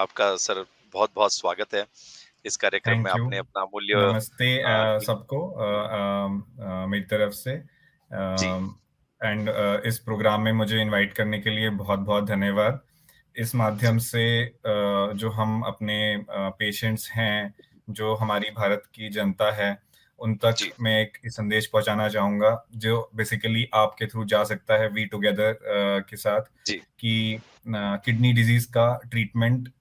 आपका सर बहुत-बहुत स्वागत है इस कार्यक्रम में। Thank you. आपने अपना अमूल्य नमस्ते कीम सबको मेरी तरफ से जी, एंड इस प्रोग्राम में मुझे इनवाइट करने के लिए बहुत-बहुत धन्यवाद। इस माध्यम से जो हम अपने पेशेंट्स हैं, जो हमारी भारत की जनता है, उन तक जी, मैं एक संदेश पहुँचाना चाहूँगा, जो बेसिकली आपके थ्रू जा सकता है वी टुगेदर के साथ जी, कि किडनी डिजीज़ का ट्रीटमेंट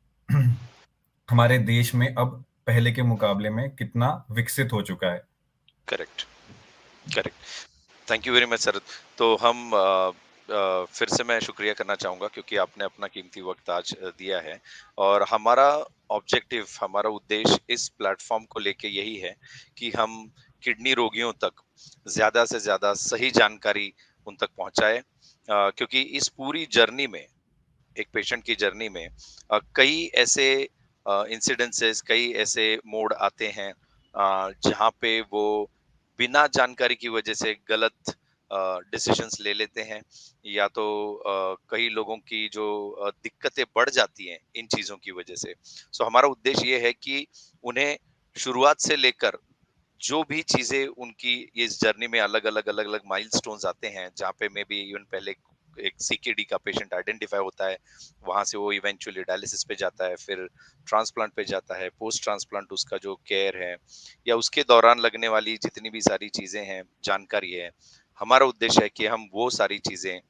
हमारे देश में अब पहले के मुकाबले में कितना विकसित हो चुका है। Correct, correct. Thank you very much sir. तो हम फिर से मैं शुक्रिया करना चाहूँगा क्योंकि आपने अपना कीमती वक़्त आज दिया है और हमारा ऑब्जेक्टिव, हमारा उद्देश्य इस प्लेटफ़ॉर्म को लेके यही है कि हम किडनी रोगियों तक ज़्यादा से ज़्यादा सही जानकारी उन तक पहुँचाएँ। क्योंकि इस पूरी जर्नी में, एक पेशेंट की जर्नी में कई ऐसे इंसिडेंसेस, कई ऐसे मोड़ आते हैं जहाँ पे वो बिना जानकारी की वजह से गलत डिसीजंस ले लेते हैं या तो कई लोगों की जो दिक्कतें बढ़ जाती हैं इन चीजों की वजह से। सो हमारा उद्देश्य ये है कि उन्हें शुरुआत से लेकर जो भी चीजें उनकी इस जर्नी में अलग अलग माइलस्टोन्स आते हैं जहाँ पे मे बी इवन पहले एक सीकेडी का पेशेंट आइडेंटिफाई होता है, वहां से वो इवेंचुअली डायलिसिस पे जाता है, फिर ट्रांसप्लांट पे जाता है, पोस्ट ट्रांसप्लांट उसका जो केयर है या उसके दौरान लगने वाली जितनी भी सारी चीजें हैं, जानकारी है, हमारा उद्देश्य है कि हम वो सारी चीजें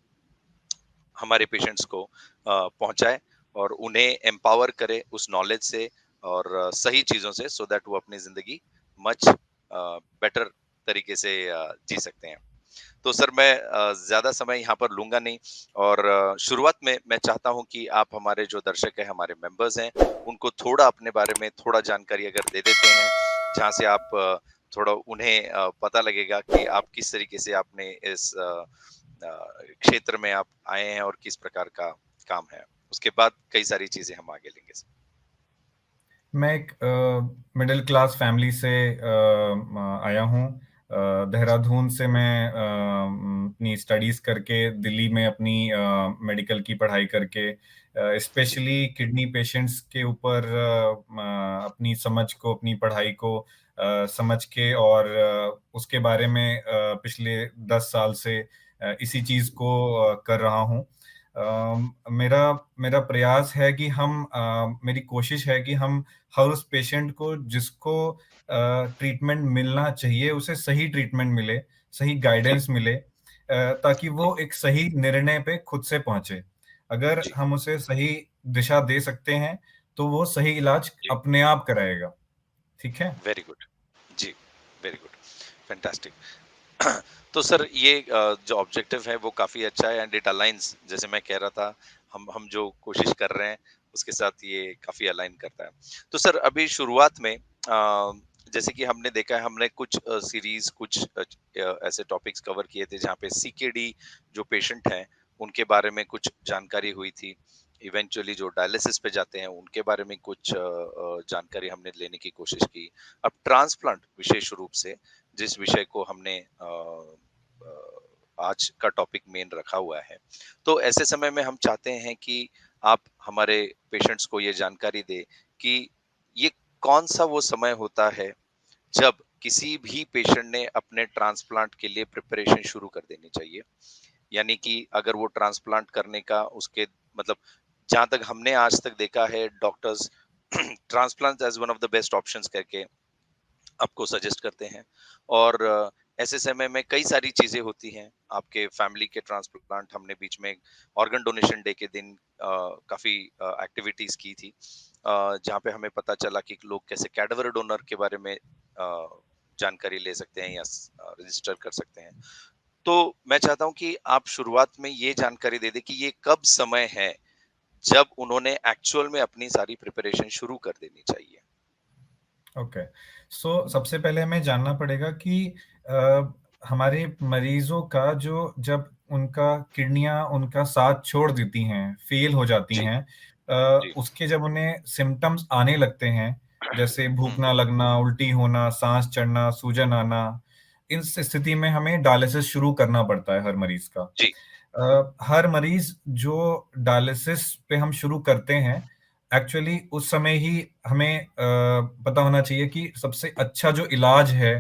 हमारे पेशेंट्स को पहुंचाए और उन्हें एम्पावर करे उस नॉलेज से और सही चीजों से, सो दैट वो अपनी जिंदगी मच बेटर तरीके से जी सकते हैं। तो सर मैं ज्यादा समय यहाँ पर लूंगा नहीं और शुरुआत में मैं चाहता हूँ कि आप हमारे जो दर्शक हैं, हमारे मेंबर्स हैं, उनको थोड़ा अपने बारे में थोड़ा जानकारी अगर दे देते हैं, जहाँ से आप थोड़ा उन्हें पता लगेगा कि आप किस तरीके से आपने इस क्षेत्र में आप आए हैं और किस प्रकार का काम है। उसके बाद कई सारी चीजें हम आगे लेंगे सर। मैं एक मिडिल क्लास फैमिली से आया हूँ। देहरादून से मैं अपनी स्टडीज़ करके दिल्ली में अपनी मेडिकल की पढ़ाई करके जी, स्पेशली किडनी पेशेंट्स के ऊपर अपनी समझ को, अपनी पढ़ाई को समझ के और उसके बारे में पिछले 10 साल से इसी चीज़ को कर रहा हूँ। मेरा मेरा प्रयास है कि मेरी कोशिश है कि हम हर उस पेशेंट को जिसको ट्रीटमेंट मिलना चाहिए, उसे सही ट्रीटमेंट मिले, सही जी, गाइडेंस मिले ताकि जी, वो एक सही निर्णय पे खुद से पहुँचे। अगर जी, हम उसे सही दिशा दे सकते हैं, तो वो सही इलाज जी। अपने आप कराएगा, ठीक है? Very good. जी, वेरी गुड, फैंटास्टिक। तो सर ये जो ऑब्जेक्टिव है वो काफी अच्छा है एंड इट अलाइंस, जैसे मैं कह रहा था, हम जो कोशिश कर रहे हैं उसके साथ ये काफी अलाइन करता है। तो सर अभी शुरुआत में जैसे कि हमने देखा है, हमने कुछ सीरीज, कुछ ऐसे टॉपिक्स कवर किए थे जहाँ पे सीकेडी जो पेशेंट हैं उनके बारे में कुछ जानकारी हुई थी। इवेंचुअली जो डायलिसिस पे जाते हैं उनके बारे में कुछ जानकारी हमने लेने की कोशिश की। अब ट्रांसप्लांट विशेष रूप से जिस विषय को हमने आज का टॉपिक मेन रखा हुआ है, तो ऐसे समय में हम चाहते हैं कि आप हमारे पेशेंट्स को ये जानकारी दें कि ये कौन सा वो समय होता है जब किसी भी पेशेंट ने अपने ट्रांसप्लांट के लिए प्रिपरेशन शुरू कर देनी चाहिए। यानी कि अगर वो ट्रांसप्लांट करने का उसके मतलब, जहां तक हमने आज तक देखा है, doctors transplant as one of the best options करके आपको सजेस्ट करते हैं और ऐसे समय में कई सारी चीजें होती हैं। आपके फैमिली के ट्रांसप्लांट, हमने बीच में ऑर्गन डोनेशन डे के दिन काफी एक्टिविटीज की थी जहाँ पे हमें पता चला कि लोग कैसे कैडावर डोनर के बारे में जानकारी ले सकते हैं या रजिस्टर कर सकते हैं। तो मैं चाहता हूँ कि आप शुरुआत में ये जानकारी दे दें कि ये कब समय है जब उन्होंने एक्चुअल में अपनी सारी प्रिपरेशन शुरू कर देनी चाहिए। ओके। सो सबसे पहले हमें जानना पड़ेगा कि अ, हमारे मरीज़ों का जो जब उनका किडनियाँ उनका साथ छोड़ देती हैं, फ़ेल हो जाती जी, हैं जी। उसके जब उन्हें सिम्पटम्स आने लगते हैं, जैसे भूख हम्म, ना लगना, उल्टी होना, साँस चढ़ना, सूजन आना, इस स्थिति में हमें डायलिसिस शुरू करना पड़ता है हर मरीज़ का। जी, हर मरीज़ जो डायलिसिस पे हम शुरू करते हैं एक्चुअली उस समय ही हमें पता होना चाहिए कि सबसे अच्छा जो इलाज है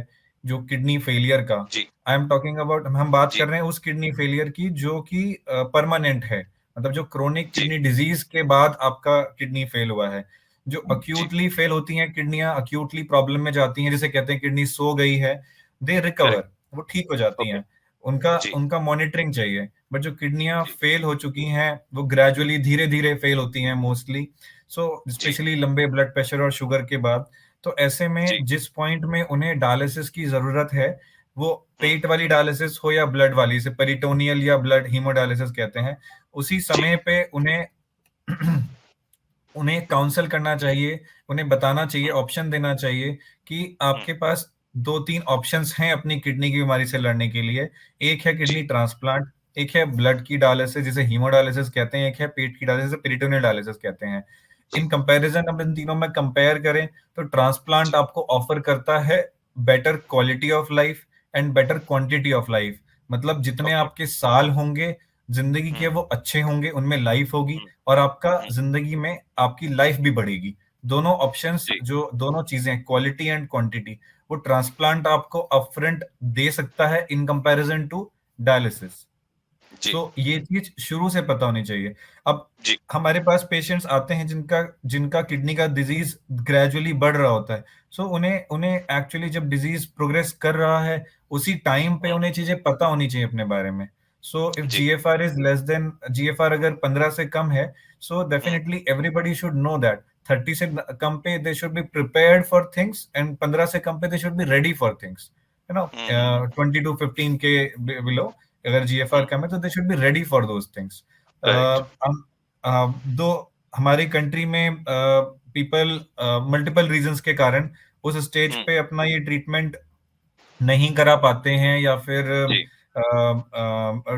जो किडनी फेलियर का, जी, आई एम टॉकिंग अबाउट, हम बात जी, कर रहे हैं उस किडनी फेलियर की जो कि परमानेंट है, मतलब जो क्रोनिक जी, किडनी डिजीज के बाद आपका किडनी फेल हुआ है। जो जी, अक्यूटली फेल होती हैं किडनियां, अक्यूटली प्रॉब्लम में जाती हैं, जिसे कहते हैं किडनी सो गई है, दे करेक्ट, रिकवर, वो ठीक हो जाती ओके, हैं। उनका जी, उनका मॉनिटरिंग चाहिए। बट जो किडनियां जी, फेल हो चुकी हैं वो ग्रेजुअली धीरे धीरे फेल होती हैं मोस्टली, सो जी, स्पेशली लंबे ब्लड प्रेशर और शुगर के बाद। तो ऐसे जी, में जिस पॉइंट में उन्हें डायलिसिस की जरूरत है, वो हुँ, पेट वाली डायलिसिस हो या ब्लड वाली, इसे पेरिटोनियल या ब्लड हीमोडायलिसिस कहते हैं, उसी जी, समय पे उन्हें उन्हें काउंसल करना जी, चाहिए, उन्हें बताना चाहिए, हुँ, ऑप्शन देना चाहिए कि हुँ, आपके पास 2-3 ऑप्शंस हैं अपनी किडनी की बीमारी से लड़ने के लिए। एक है किडनी जी, ट्रांसप्लांट, एक है ब्लड की डायलिसिस जिसे हीमोडायलिसिस कहते हैं, एक है पेट की डायलिसिस जिसे पेरिटोनियल डायलिसिस कहते हैं। जी, इन कंपैरिजन अब इन तीनों में कंपेयर करें तो ट्रांसप्लांट जी, आपको ऑफर करता है better quality of life and better quantity of life. मतलब जितने ओके, आपके साल होंगे ज़िंदगी के हुँ, वो अच्छे होंगे, उनमें लाइफ होगी हुँ, और आपका हुँ, ज़िंदगी में आपकी लाइफ भी बढ़ेगी। दोनों ऑप्शंस, जी, जो दोनों चीज़ें क्वालिटी एंड क्वांटिटी, वो ट्रांसप्लांट आपको अपफ्रंट दे सकता है इन कंपैरिजन टू डायलिसिस। जी, सो ये चीज शुरू से पता होनी चाहिए। अब जी, हमारे पास पेशेंट्स आते हैं जिनका जिनका किडनी का डिजीज ग्रेजुअली बढ़ रहा होता है। सो उन्हें उन्हें एक्चुअली जब डिजीज प्रोग्रेस कर रहा है उसी टाइम पे हुँ, उन्हें चीजें पता होनी चाहिए अपने बारे में। सो इफ जी, GFR is less than, GFR अगर 15 से कम है, so hmm, definitely everybody should know that 30 से कम पे they should be prepared for things and 15 से कम पे they should be ready for things, you know. Hmm, hmm, 20 to 15 के बिलो अगर जीएफआर हुँ, कम है तो they should be ready for those things. Correct, दो हमारी कंट्री में पीपल मल्टीपल रीजंस के कारण उस स्टेज हुँ, पे अपना ये ट्रीटमेंट नहीं करा पाते हैं या फिर जी,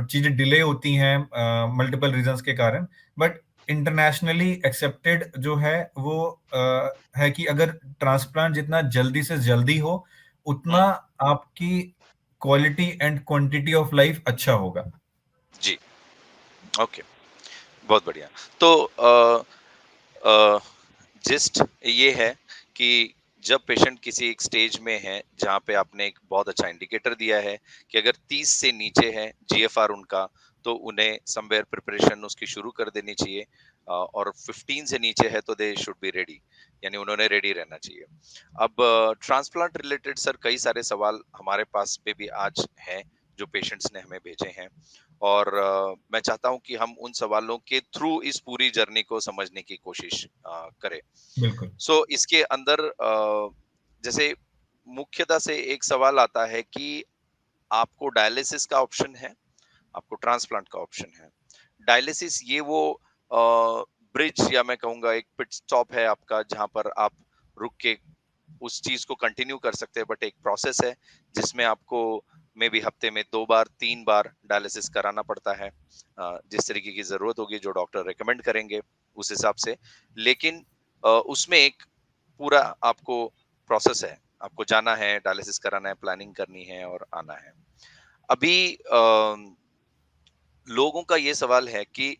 चीजें डिले होती हैं मल्टीपल रीजंस के कारण। बट इंटरनेशनली एक्सेप्टेड जो है वो है कि अगर ट्रांसप्लांट जितना जल्दी से जल्दी हो उतना हुँ, आपकी quality and quantity of life अच्छा होगा। जी, ओके, बहुत बढ़िया। तो अ, जिस्ट ये है कि जब पेशेंट किसी एक स्टेज में है जहाँ पे आपने एक बहुत अच्छा इंडिकेटर दिया है कि अगर 30 से नीचे है जीएफआर उनका, तो उन्हें समवेयर प्रिपरेशन उसकी शुरू कर देनी चाहिए, और 15 से नीचे है तो दे शुड बी रेडी, यानी उन्होंने रेडी रहना चाहिए। अब ट्रांसप्लांट रिलेटेड सर कई सारे सवाल हमारे पास पे भी आज हैं जो पेशेंट्स ने हमें भेजे हैं, और मैं चाहता हूं कि हम उन सवालों के थ्रू इस पूरी जर्नी को समझने की कोशिश करें। बिल्कुल। सो इसके अंदर जैसे मुख्यतः से एक सवाल आता है कि आपको डायलिसिस का ऑप्शन है, आपको ट्रांसप्लांट का ऑप्शन है। डायलिसिस ये वो ब्रिज या मैं कहूंगा एक पिट स्टॉप है आपका, जहां पर आप रुक के उस चीज को कंटिन्यू कर सकते हैं, बट एक प्रोसेस है जिसमें आपको मे बी हफ्ते में 2 बार 3 बार डायलिसिस कराना पड़ता है, जिस तरीके की जरूरत होगी जो डॉक्टर रेकमेंड करेंगे उस हिसाब से। लेकिन उसमें एक पूरा आपको प्रोसेस है, आपको जाना है डायलिसिस कराना है, प्लानिंग करनी है और आना है। अभी लोगों का ये सवाल है कि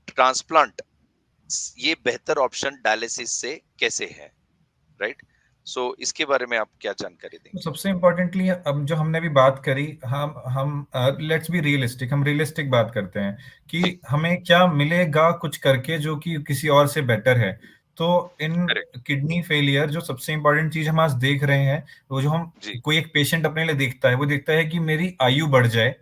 ट्रांसप्लांट ये बेहतर ऑप्शन डायलिसिस से कैसे है, राइट? सो इसके बारे में आप क्या जानकारी तो देंगे? सबसे इम्पोर्टेंटली अब जो हमने अभी बात करी, हम लेट्स बी रियलिस्टिक, हम रियलिस्टिक बात करते हैं जी, कि हमें क्या मिलेगा कुछ करके जो कि किसी और से बेटर है। तो इन करेक्ट, किडनी फेलियर जो सबसे इम्पोर्टेंट चीज हम आज देख रहे हैं, वो जो हम जी, कोई एक पेशेंट अपने लिए देखता है वो देखता है कि मेरी आयु बढ़ जाए,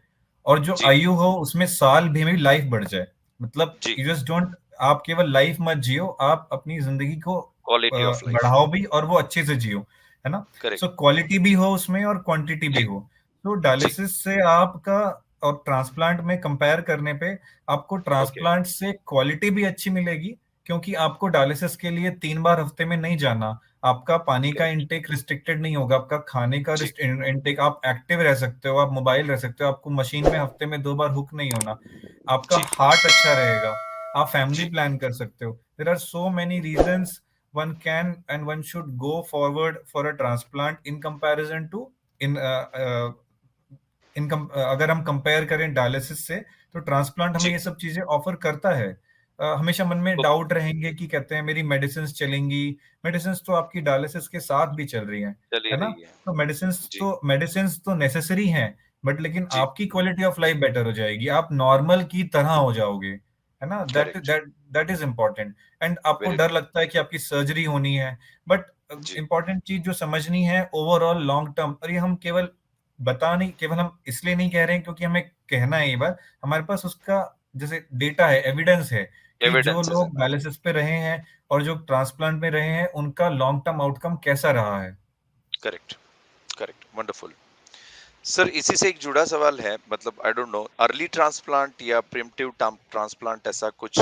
और जो जी, आयु हो उसमें साल भी मेरी लाइफ बढ़ जाए। मतलब जी, यू जस्ट डोंट, आप केवल लाइफ मत जियो, आप अपनी जिंदगी को क्वालिटी ऑफ लाइफ, बढ़ाओ भी और वो अच्छे से जियो, है ना। करेक्ट, सो क्वालिटी भी हो उसमें और क्वांटिटी भी जी, हो। तो जी, डायलिसिस से आपका और ट्रांसप्लांट में कंपेयर करने पे आपको ओके, ट्रांसप्लांट से क्वालिटी भी अच्छी मिलेगी, क्योंकि आपको डायलिसिस के लिए 3 बार हफ्ते में नहीं जाना। आपका पानी का करेक्ट, इंटेक रिस्ट्रिक्टेड नहीं होगा, आपका खाने का जी, इंटेक, आप एक्टिव रह सकते हो, आप मोबाइल रह सकते हो, आपको मशीन में हफ्ते में 2 बार हुक नहीं होना, आपका जी, हार्ट अच्छा रहेगा, आप फैमिली जी, प्लान कर सकते हो। There are so many reasons one can and one should go forward for a transplant in comparison to in अगर हम कंपेयर करें डायलिसिस से, तो ट्रांसप्लांट हमें जी, ये सब चीजें ऑफर करता है। हमेशा मन में ओके, डाउट रहेंगे कि कहते हैं मेरी मेडिसिन्स चलेंगी। मेडिसिन्स तो आपकी डायलिसिस के साथ भी चल रही हैं, चल ही है ना? रही है। तो जी, मेडिसिन्स तो नेसेसरी हैं, बट लेकिन जी, आपकी क्वालिटी ऑफ लाइफ बेटर हो जाएगी। आप नॉर्मल की तरह हो जाओगे, है ना? That correct, that that is important. And आपको वेरी डर ट्रू। लगता है कि आपकी सर्जरी होनी है, बट जी, इम्पोर्टेंट चीज़ जो समझनी है ओवरऑल लॉन्ग टर्म, और ये हम केवल हम इसलिए नहीं कह रहे हैं क्योंकि हमें कहना है ये बात, हमारे पास उसका जैसे डेटा है, एविडेंस है कि जो एविडेंसेस लोग है। डायलिसिस पे रहे हैं और जो ट्रांसप्लांट में रहे हैं, उनका लॉन्ग टर्म आउटकम कैसा रहा है। Correct, correct, wonderful. सर इसी से एक जुड़ा सवाल है, मतलब I don't know, early transplant या प्रिमिटिव ट्रांसप्लांट, ऐसा कुछ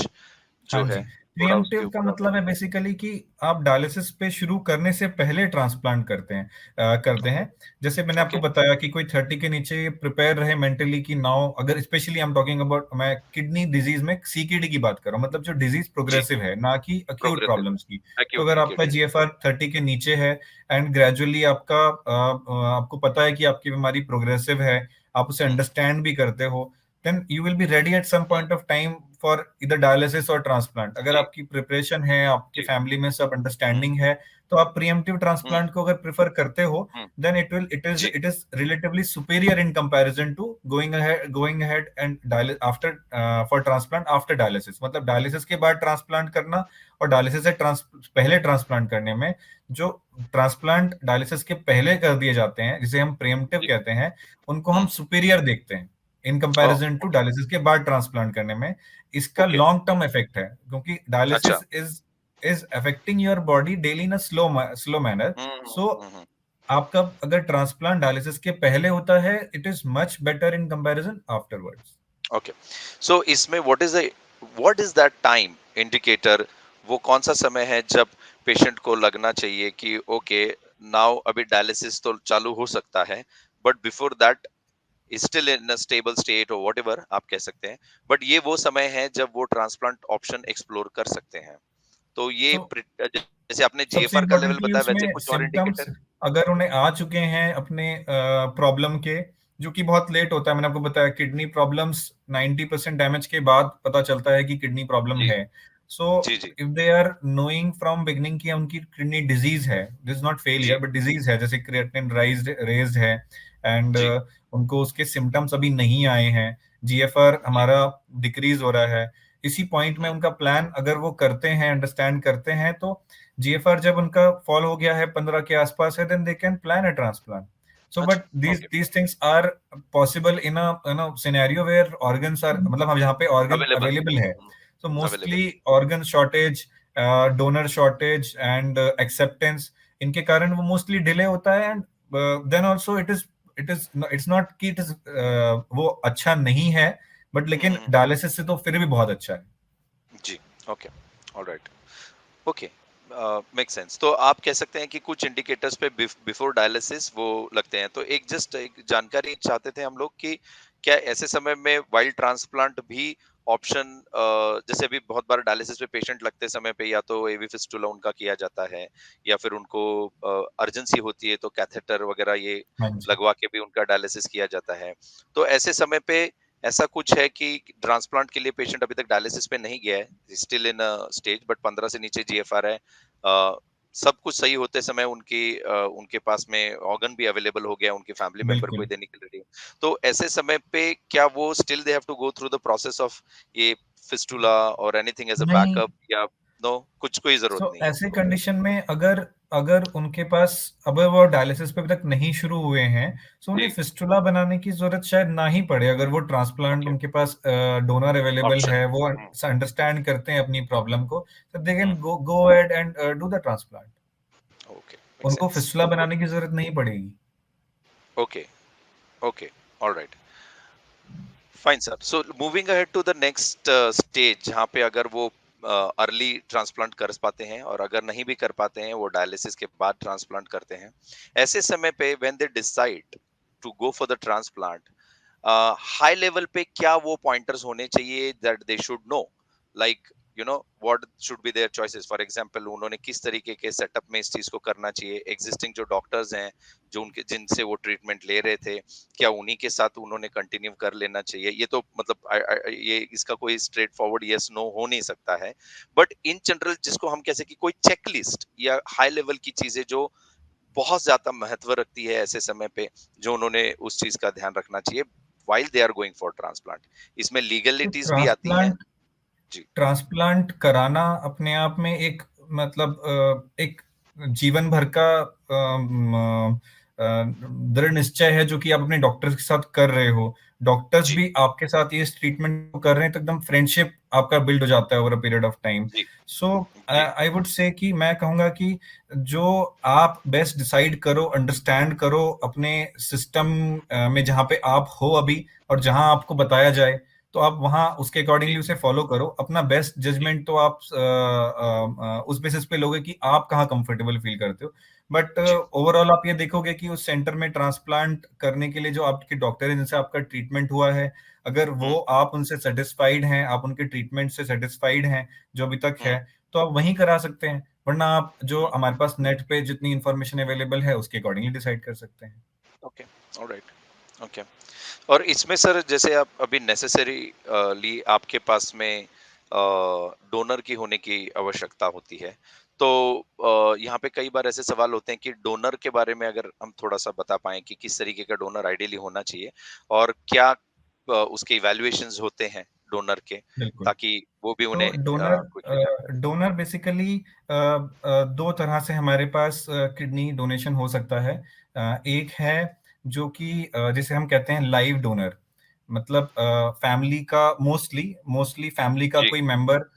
हाँ जो जी, है, थोड़ा उसके प्रिएम्प्टिव का ऊपर आप। मतलब है बेसिकली कि आप डायलिसिस पे शुरू करने से पहले ट्रांसप्लांट करते ओके, हैं। जैसे मैंने आपको ओके, बताया कि कोई 30 के नीचे प्रिपेयर रहे मेंटली कि नाउ, अगर specially I am talking about, मैं किडनी डिजीज में सीकेडी की बात कर रहा हूँ, मतलब जो डिजीज जी, प्रोग्रेसिव है, ना कि अक्यूट प्रोग्रेसिव प्रॉब्लम्स की। है, तो एक्यूट अगर आपका सीकेडी। जीएफआर 30 के नीचे है एंड ग्रेजुअली आपको पता है कि आपकी बीमारी प्रोग्रेसिव है, आप उसे हुँ, अंडरस्टैंड भी करते हो, then you will be ready at some hmm, point of time for इधर डायलिसिस और ट्रांसप्लांट। अगर जी, आपकी प्रिपरेशन है, आपके जी, फैमिली में सब हुँ, अंडरस्टैंडिंग है, तो आप प्रीएम्प्टिव हुँ, ट्रांसप्लांट को अगर प्रेफर करते हो, हुँ, देन जी, it is relatively superior in comparison to going ahead and after for transplant after dialysis. मतलब डायलिसिस के बाद ट्रांसप्लांट करना और डायलिसिस से पहले ट्रांसप्लांट करने में, जो ट्रांसप्लांट डायलिसिस के पहले कर दिए जाते हैं, जिसे हम प्रीएम्प्टिव जी, कहते हैं, उनको हम हुँ, सुपीरियर देखते हैं इन ओह! कंपैरिजन टू ओके, डायलिसिस के बाद ट्रांसप्लांट करने में। इसका ओके, लॉन्ग टर्म इफेक्ट है, क्योंकि अच्छा। Dialysis is affecting your body daily in a slow manner. Hmm, hmm, so hmm, hmm, आपका अगर ट्रांसप्लांट डायलिसिस के पहले होता है, it is much better in comparison afterwards. Okay. So इसमें what is that time indicator, वो कौन-सा समय है जब पेशेंट को लगना चाहिए कि ओके, नाउ अभी डायलिसिस तो चालू हो सकता है, but before that still in a stable state और व्हाटएवर आप कह सकते हैं, बट ये वो समय है जब वो ट्रांसप्लांट ऑप्शन एक्सप्लोर कर सकते हैं। तो ये तो जैसे आपने सबसे जीएफआर का लेवल इम्पोर्टेंटली बताया, वैसे उसमें कुछ और सिम्टम्स, इंडिकेटर? अगर उन्हें आ चुके हैं अपने प्रॉब्लम के, जो कि बहुत लेट होता है, मैंने आपको बताया किडनी प्रॉब्लम्स 90% डैमेज के बाद पता चलता है कि किडनी प्रॉब्लम जी, है। सो जी, जी, if they are knowing from beginning कि उनकी किडनी डिजीज है, दिस इज नॉट फेलियर जी, बट डिजीज है, जैसे क्रिएटिनिन रेज्ड है, एंड जी, उनको उसके सिम्टम्स अभी नहीं आए हैं, जीएफआर जी। हमारा डिक्रीज हो रहा है, इसी पॉइंट में हुँ, उनका प्लान अगर वो करते हैं, अंडरस्टैंड करते हैं, तो जीएफआर जब उनका फॉल हो गया है 15 के आसपास है, then they can plan a transplant. So अच्छा, but these okay. These things are possible in a scenario where organs are, मतलब हम जहाँ पे ऑर्गन अवेलेबल। अवेलेबल है। हुँ, तो available. Mostly organ shortage, donor shortage and acceptance, इनके कारण वो मोस्टली डिले होता है। And then also it is it's not कि इट इज वो अच्छा नहीं है, बट हुँ, लेकिन हुँ, हुँ। डायलिसिस से तो फिर भी बहुत अच्छा है। जी, okay, alright, okay, make sense. तो आप कह सकते हैं कि कुछ इंडिकेटर्स पे बिफोर डायलिसिस वो लगते हैं। तो एक जस्ट एक जानकारी चाहते थे हम लोग कि क्या ऐसे समय में व्हाइल ट्रांसप्लांट भी ऑप्शन, जैसे अभी बहुत बार डायलिसिस पे पेशेंट लगते समय पे या तो एवी फिस्टुला उनका किया जाता है, या फिर उनको अर्जेंसी होती है तो कैथेटर वगैरह ये हाँ जी। लगवा के भी उनका डायलिसिस किया जाता है। तो ऐसे समय पे ऐसा कुछ है कि ट्रांसप्लांट के लिए पेशेंट अभी तक डायलिसिस पे नहीं गया है, still in a stage, but 15 से नीचे जीएफआर है, सब कुछ सही होते समय उनके पास में ऑर्गन भी अवेलेबल हो गया, उनके फैमिली मेंबर कोई बिल्कुल। देने के लिए रेडी है। तो ऐसे समय पे क्या वो still they have to go through the process of ये फिस्टुला और एनीथिंग एज़ अ नहीं, बैकअप, या नो, कुछ कोई ज़रूरत सो नहीं है ऐसे उनको? कंडीशन में अगर अगर उनके पास, अब वो डायलिसिस पे अभी तक नहीं शुरू हुए हैं, सो उन्हें जी, फिस्टुला बनाने की जरूरत शायद ना ही पड़े, अगर वो ट्रांसप्लांट ओके, उनके पास डोनर अवेलेबल ऑप्शन है, है। वो हुँ, अंडरस्टैंड करते हैं अपनी प्रॉब्लम को, तो they hmm, can go ahead and do the transplant. Okay, make उनको सेंस, फिस्टुला गुड, बनाने की जरूरत नहीं पड़ेगी। Okay, okay, alright. Fine sir, so moving ahead to the next stage, जहाँ पे अगर वो अर्ली ट्रांसप्लांट कर पाते हैं, और अगर नहीं भी कर पाते हैं वो डायलिसिस के बाद ट्रांसप्लांट करते हैं, ऐसे समय पे when they decide to go for the transplant, high level पे क्या वो पॉइंटर्स होने चाहिए that they should know, like you know what should be there choices. For example उन्होंने किस तरीके के सेटअप में इस चीज को करना चाहिए, एग्जिस्टिंग जो डॉक्टर्स हैं जो उनके जिनसे वो ट्रीटमेंट ले रहे थे, क्या उन्हीं के साथ उन्होंने कंटिन्यू कर लेना चाहिए। ये तो मतलब ये इसका कोई स्ट्रेट फॉरवर्ड यस नो हो नहीं सकता है, बट इन जनरल जिसको हम कह सके कोई चेकलिस्ट या हाई लेवल की चीजें जो बहुत ज्यादा महत्व रखती है ऐसे समय पे, जो उन्होंने उस चीज का ध्यान रखना चाहिए while they are going for transplant। इसमें तो लीगलिटीज भी आती हैं। ट्रांसप्लांट जी। ट्रांसप्लांट कराना अपने आप में एक मतलब एक जीवन भर का दृढ़ निश्चय है जो कि आप अपने डॉक्टर्स के साथ कर रहे हो। डॉक्टर्स जी। भी आपके साथ ये ट्रीटमेंट कर रहे हैं तो एकदम फ्रेंडशिप आपका बिल्ड हो जाता है over a period of time. जी। सो जी। आई वुड से कि मैं कहूंगा कि जो आप बेस्ट डिसाइड करो, अंडरस्टैंड करो अपने सिस्टम में जहाँ पे आप हो अभी और जहाँ आपको बताया जाए, तो आप वहाँ उसके जी। अकॉर्डिंगली उसे फॉलो करो। अपना बेस्ट जी। जजमेंट तो आप उस बेसिस पे लोगे कि आप कहाँ कंफर्टेबल फील करते हो। But ji. ओवरऑल आप ये देखोगे कि उस सेंटर में ट्रांसप्लांट करने के लिए जो आपके डॉक्टर है जिनसे आपका ट्रीटमेंट हुआ है, अगर हुँ। वो आप उनसे सेटिस्फाइड हैं, आप उनके ट्रीटमेंट से सेटिस्फाइड हैं जो अभी तक हुँ। है, तो आप वहीं करा सकते हैं। वरना आप जो हुँ। हमारे पास नेट पे जितनी इंफॉर्मेशन अवेलेबल है उसके अकॉर्डिंगली डिसाइड कर सकते हैं। ओके। ऑलराइट। ओके। और इसमें सर जैसे आप अभी नेसेसरी ली आपके पास में डोनर की होने की आवश्यकता होती है, तो यहाँ पे कई बार ऐसे सवाल होते हैं कि डोनर के बारे में अगर हम थोड़ा सा बता पाएं कि किस तरीके का डोनर आइडियली होना चाहिए, और क्या उसके इवैल्यूएशंस होते हैं डोनर के, बिल्कुल। ताकि वो भी तो उन्हें कुछ भी जानकारी। डोनर बेसिकली दो तरह से हमारे पास किडनी डोनेशन हो सकता है। एक है जो कि जिसे हम कहते हैं लाइव डोनर, मतलब फैमिली का मोस्टली मोस्टली फैमिली का जी। कोई मेंबर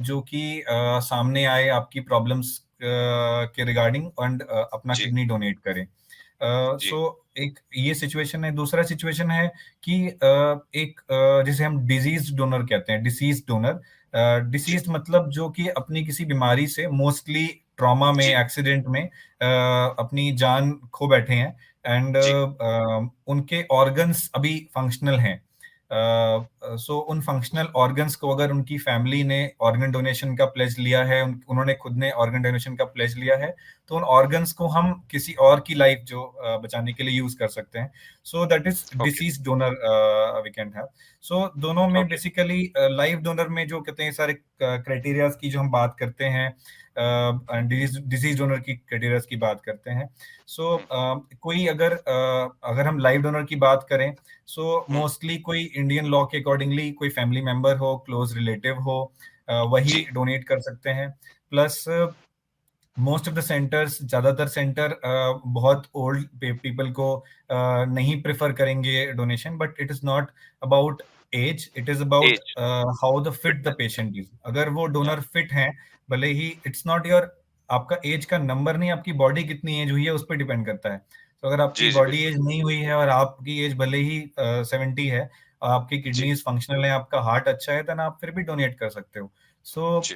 जो कि सामने आए आपकी प्रॉब्लम्स के रिगार्डिंग एंड अपना जी। किडनी डोनेट करे। जी। सो एक ये सिचुएशन है। दूसरा सिचुएशन है कि एक जिसे हम डिजीज डोनर कहते हैं, डिसीज डोनर। जी। डिसीज मतलब जो कि अपनी किसी बीमारी से, मोस्टली ट्रॉमा में, जी। एक्सीडेंट में अपनी जान खो बैठे हैं एंड जी। उनके ऑर्गन्स अभी फंक्शनल हैं। सो उन फंक्शनल ऑर्गन्स को अगर उनकी फैमिली ने ऑर्गन डोनेशन का प्लेज लिया है, उन्होंने खुद ने ऑर्गन डोनेशन का प्लेज लिया है, तो उन ऑर्गन्स को हम किसी और की लाइफ जो बचाने के लिए यूज कर सकते हैं। So that is okay. Deceased donor we can have. So दोनों में ओके। बेसिकली लाइव डोनर में जो कहते हैं सारे क्राइटेरिया की जो हम बात करते हैं, डिजीज डोनर की क्राइटेरिया की बात करते हैं। सो हुँ। कोई अगर हम लाइव डोनर की बात करें, सो हुँ। मोस्टली कोई इंडियन लॉ के अकॉर्डिंगली कोई फैमिली मेंबर हो, क्लोज रिलेटिव हो, वही जी। डोनेट कर सकते हैं। Plus most of the centres, ज्यादातर सेंटर बहुत ओल्ड पीपल को नहीं प्रेफर करेंगे donation, but it is not about age, it is about age, how the fit the fitness. Patient is. अगर वो हाँ। डोनर फिट हैं, भले ही इट्स नॉट योर, आपका एज का नंबर नहीं, आपकी बॉडी कितनी एज हुई है उस पर डिपेंड करता है। तो अगर आपकी जी, जी, बॉडी बिल्कुल। एज नहीं हुई है और आपकी एज भले ही 70 है, आपकी जी। किडनीज फंक्शनल है, आपका हार्ट अच्छा है, देन आप फिर भी डोनेट कर सकते हो। सो जी।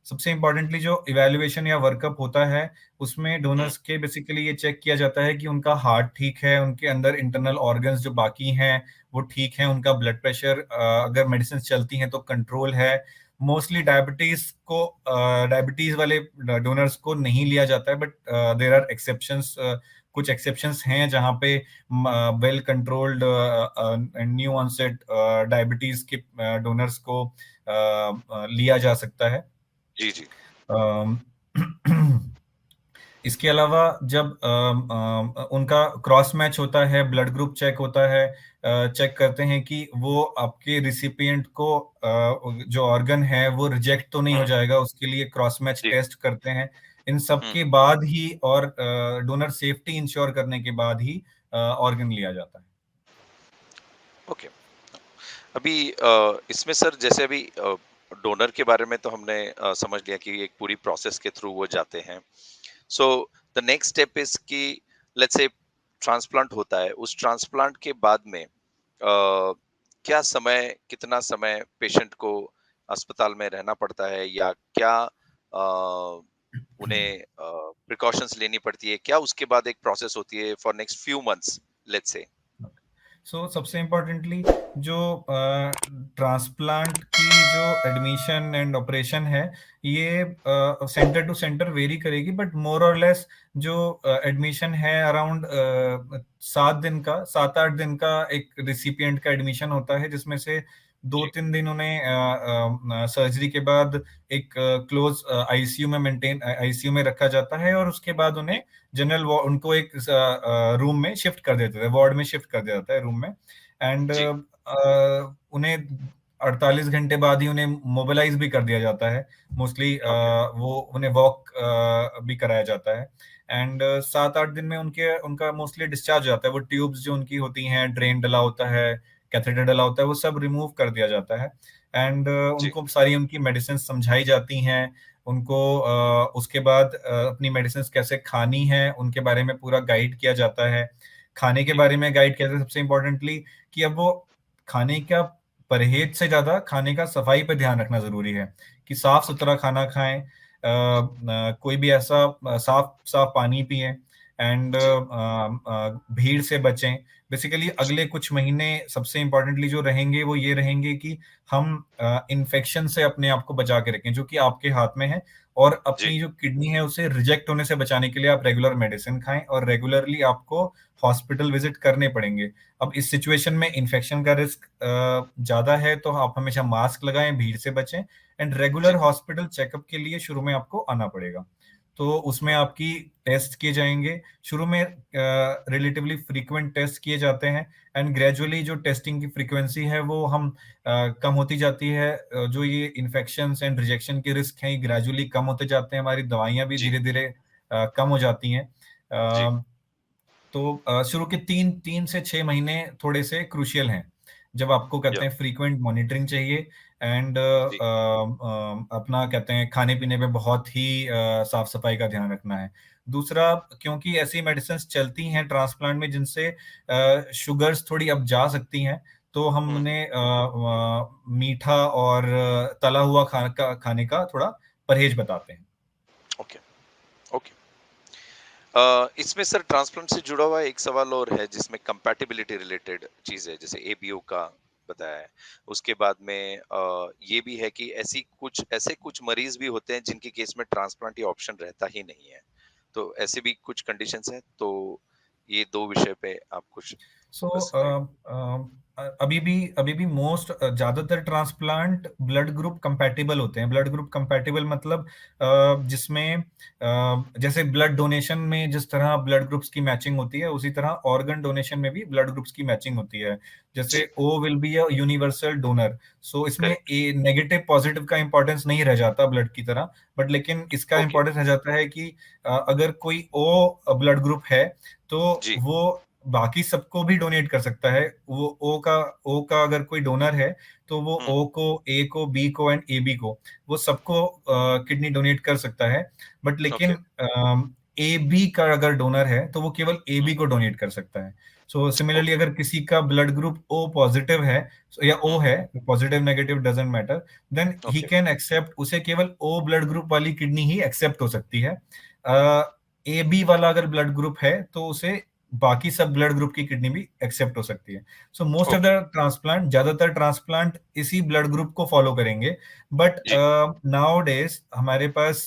सबसे इम्पोर्टेंटली जो इवैल्यूएशन या वर्कअप होता है, उसमें हुँ। डोनर्स के बेसिकली ये चेक किया जाता है कि उनका हार्ट ठीक है, उनके अंदर इंटरनल ऑर्गन्स जो बाकी हैं वो ठीक है, उनका ब्लड प्रेशर अगर मेडिसिन चलती हैं तो कंट्रोल है। मोस्टली डायबिटीज वाले डोनर्स को नहीं लिया जाता है, बट देर आर एक्सेप्शंस। कुछ एक्सेप्शंस हैं जहाँ पे well controlled new onset diabetes के डोनर्स को लिया जा सकता है। जी, जी। अम, इसके अलावा जब उनका क्रॉस मैच होता है, ब्लड ग्रुप चेक होता है, चेक करते हैं कि वो आपके रिसिपिएंट को जो ऑर्गन है वो रिजेक्ट तो नहीं हो हुँ। जाएगा, उसके लिए क्रॉस मैच जी। टेस्ट करते हैं। इन सब हुँ। के बाद ही और डोनर सेफ्टी इंश्योर करने के बाद ही ऑर्गन लिया जाता है। ओके। अभी इसमें सर जैसे अभी डोनर के बारे में तो हमने समझ लिया कि एक पूरी प्रोसेस के थ्रू वो जाते हैं। So the next step is कि लेट्स से ट्रांसप्लांट होता है, उस ट्रांसप्लांट के बाद में क्या समय, कितना समय पेशेंट को अस्पताल में रहना पड़ता है, या क्या उन्हें प्रिकॉशंस लेनी पड़ती है? क्या उसके बाद एक प्रोसेस होती है for next few months let's say? So सबसे इम्पोर्टेंटली जो ट्रांसप्लांट की जो एडमिशन एंड ऑपरेशन है, ये सेंटर टू सेंटर वेरी करेगी, बट मोर और लेस जो एडमिशन है अराउंड 7 दिन का, 7-8 दिन का एक रिसिपिएंट का एडमिशन होता है, जिसमें से दो जी, तीन दिन उन्हें सर्जरी के बाद एक क्लोज आईसीयू में मेंटेन आईसीयू में रखा जाता है, और उसके बाद उन्हें जी, जनरल उनको एक रूम में शिफ्ट कर देते थे, वार्ड में शिफ्ट कर दिया जाता है, रूम में। एंड जी, उन्हें 48 घंटे बाद ही उन्हें मोबिलाइज भी कर दिया जाता है मोस्टली। ओके, वो उन्हें वॉक भी कराया जाता है। एंड 7-8 दिन में उनके उनका मोस्टली डिस्चार्ज हो जाता है। वो ट्यूब्स जो उनकी होती हैं, ड्रेन डला होता है, कैथेटर डला होता है, वो सब रिमूव कर दिया जाता है। एंड जी, उनको सारी उनकी मेडिसिन समझाई जाती हैं। उनको उसके बाद अपनी मेडिसिन कैसे खानी है उनके बारे में पूरा गाइड किया जाता है। खाने के जी, बारे में गाइड किया जाता है सबसे इम्पोर्टेंटली, कि अब वो खाने का परहेज से ज्यादा खाने का सफाई पे ध्यान रखना जरूरी है, कि साफ ओके, सुथरा खाना खाएं, कोई भी ऐसा साफ साफ पानी पिएं, एंड जी, भीड़ से बचें। बेसिकली जी, अगले कुछ महीने सबसे इम्पोर्टेंटली जो रहेंगे वो ये रहेंगे कि हम इन्फेक्शन से अपने आप को बचा के रखें, जो कि आपके हाथ में है। और जी, अपनी जो किडनी है उसे रिजेक्ट होने से बचाने के लिए आप रेगुलर मेडिसिन खाएं, और रेगुलरली आपको हॉस्पिटल विजिट करने पड़ेंगे। अब इस सिचुएशन में इन्फेक्शन का रिस्क ज्यादा है, तो आप हमेशा मास्क लगाएं, भीड़ से बचें, एंड रेगुलर जी, हॉस्पिटल चेकअप के लिए शुरू में आपको आना पड़ेगा। तो उसमें आपकी टेस्ट किए जाएंगे। शुरू में रिलेटिवली फ्रीक्वेंट टेस्ट किए जाते हैं, एंड ग्रेजुअली जो टेस्टिंग की फ्रीक्वेंसी है वो हम कम होती जाती है। जो ये इन्फेक्शन एंड रिजेक्शन के रिस्क हैं, ग्रेजुअली कम होते जाते हैं, हमारी दवाइयां भी जी, धीरे धीरे कम हो जाती हैं। जी, तो शुरू के 3 से 6 महीने थोड़े से क्रूशियल हैं, जब आपको कहते या, हैं फ्रीक्वेंट मॉनिटरिंग चाहिए। एंड जी, अपना कहते हैं खाने पीने पे बहुत ही साफ सफाई का ध्यान रखना है। दूसरा, क्योंकि ऐसी मेडिसिन चलती हैं ट्रांसप्लांट में जिनसे शुगर्स थोड़ी अब जा सकती हैं, तो हमने मीठा और तला हुआ खाने का थोड़ा परहेज बताते हैं। Okay, okay. इसमें सर ट्रांसप्लांट से जुड़ा हुआ एक सवाल और है जिसमें कंपैटिबिलिटी रिलेटेड चीज़ है, जैसे एबीओ का बताया है। उसके बाद में ये भी है कि ऐसे कुछ मरीज़ भी होते हैं जिनके केस में ट्रांसप्लांट ये ऑप्शन रहता ही नहीं है। तो ऐसे भी कुछ कंडीशंस हैं, तो ये 2 विषय पे आप कुछ सो बस गाइड। अभी भी मोस्ट ज्यादातर ट्रांसप्लांट ब्लड ग्रुप कंपैटिबल होते हैं। ब्लड ग्रुप कंपैटिबल मतलब जिसमें जैसे ब्लड डोनेशन में जिस तरह ब्लड ग्रुप्स की मैचिंग होती है, उसी तरह ऑर्गन डोनेशन में भी ब्लड ग्रुप्स की मैचिंग होती है। जैसे जी, O will be a universal donor, so इसमें करेक्ट, ए नेगेटिव पॉजिटिव का इंपॉर्टेंस नहीं रह जाता ब्लड की तरह, बट लेकिन इसका ओके, इंपॉर्टेंस रह जाता है कि अगर कोई ओ ब्लड ग्रुप है, तो जी, वो बाकी सबको भी डोनेट कर सकता है। वो ओ का अगर कोई डोनर है, तो वो हुँ, ओ को, ए को, बी को एंड ए बी को, वो सबको किडनी डोनेट कर सकता है। बट ओके, लेकिन ए बी का अगर डोनर है, तो वो केवल ए हुँ, बी को डोनेट कर सकता है। सो सिमिलरली ओके, अगर किसी का ब्लड ग्रुप ओ पॉजिटिव है, या ओ हुँ, है, positive negative doesn't matter, then ही ओके, कैन एक्सेप्ट, उसे केवल ओ ब्लड ग्रुप वाली किडनी ही एक्सेप्ट हो सकती है। ए बी वाला अगर ब्लड ग्रुप है, तो उसे बाकी सब ब्लड ग्रुप की किडनी भी एक्सेप्ट हो सकती है। So most of the okay, transplant, ज्यादातर ट्रांसप्लांट इसी ब्लड ग्रुप को फॉलो करेंगे। बट जी, नाउ डेज हमारे पास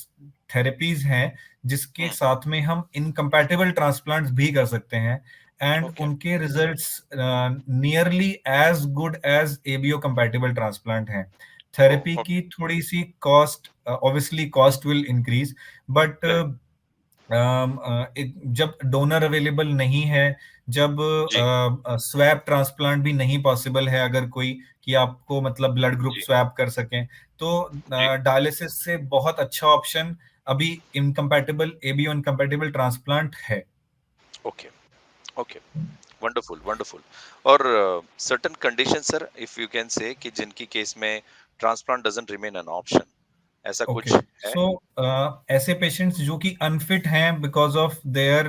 थेरेपीज हैं जिसके हुँ, साथ में हम इनकम्पैटिबल ट्रांसप्लांट्स भी कर सकते हैं, एंड ओके, उनके results nearly as good as ABO compatible transplant हैं। ओह! थेरेपी की ओके, थोड़ी सी cost, obviously cost will increase, but correct, जब डोनर अवेलेबल नहीं है, जब जी, स्वैप ट्रांसप्लांट भी नहीं पॉसिबल है, अगर कोई, कि आपको मतलब ब्लड ग्रुप जी, स्वैप कर सकें, तो जी, डायलिसिस से बहुत अच्छा ऑप्शन अभी इनकम्पैटिबल, एबीओ इनकम्पैटिबल ट्रांसप्लांट है। Okay, okay, wonderful, wonderful. और certain condition sir if you can say कि जिनकी केस में transplant doesn't remain an option, ऐसा ओके, कुछ है? सो ऐसे पेशेंट्स जो कि अनफिट हैं बिकॉज ऑफ देयर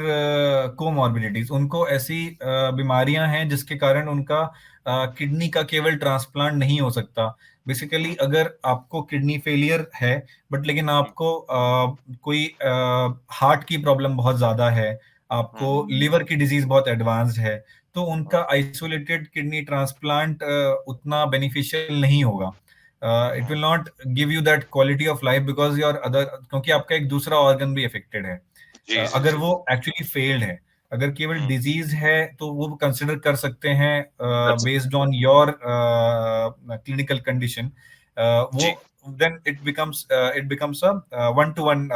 कोमॉर्बिडिटीज, उनको ऐसी बीमारियां हैं जिसके कारण उनका किडनी का केवल ट्रांसप्लांट नहीं हो सकता। बेसिकली हुँ, अगर आपको किडनी फेलियर है, बट लेकिन हुँ, आपको कोई हार्ट की प्रॉब्लम बहुत ज्यादा है, हुँ, आपको लिवर की डिजीज बहुत एडवांस्ड है, तो उनका आइसोलेटेड किडनी ट्रांसप्लांट उतना बेनिफिशियल नहीं होगा. It will hmm, not give you that quality of life because your other, क्योंकि आपका एक दूसरा ऑर्गन भी अफेक्टेड है. जी, जी, अगर जी। वो एक्चुअली फेल्ड है, अगर केवल हुँ, डिजीज है तो वो कंसिडर कर सकते हैं कर सकते बेस्ड हैं। On your clinical condition. वो जी, then it becomes a one to one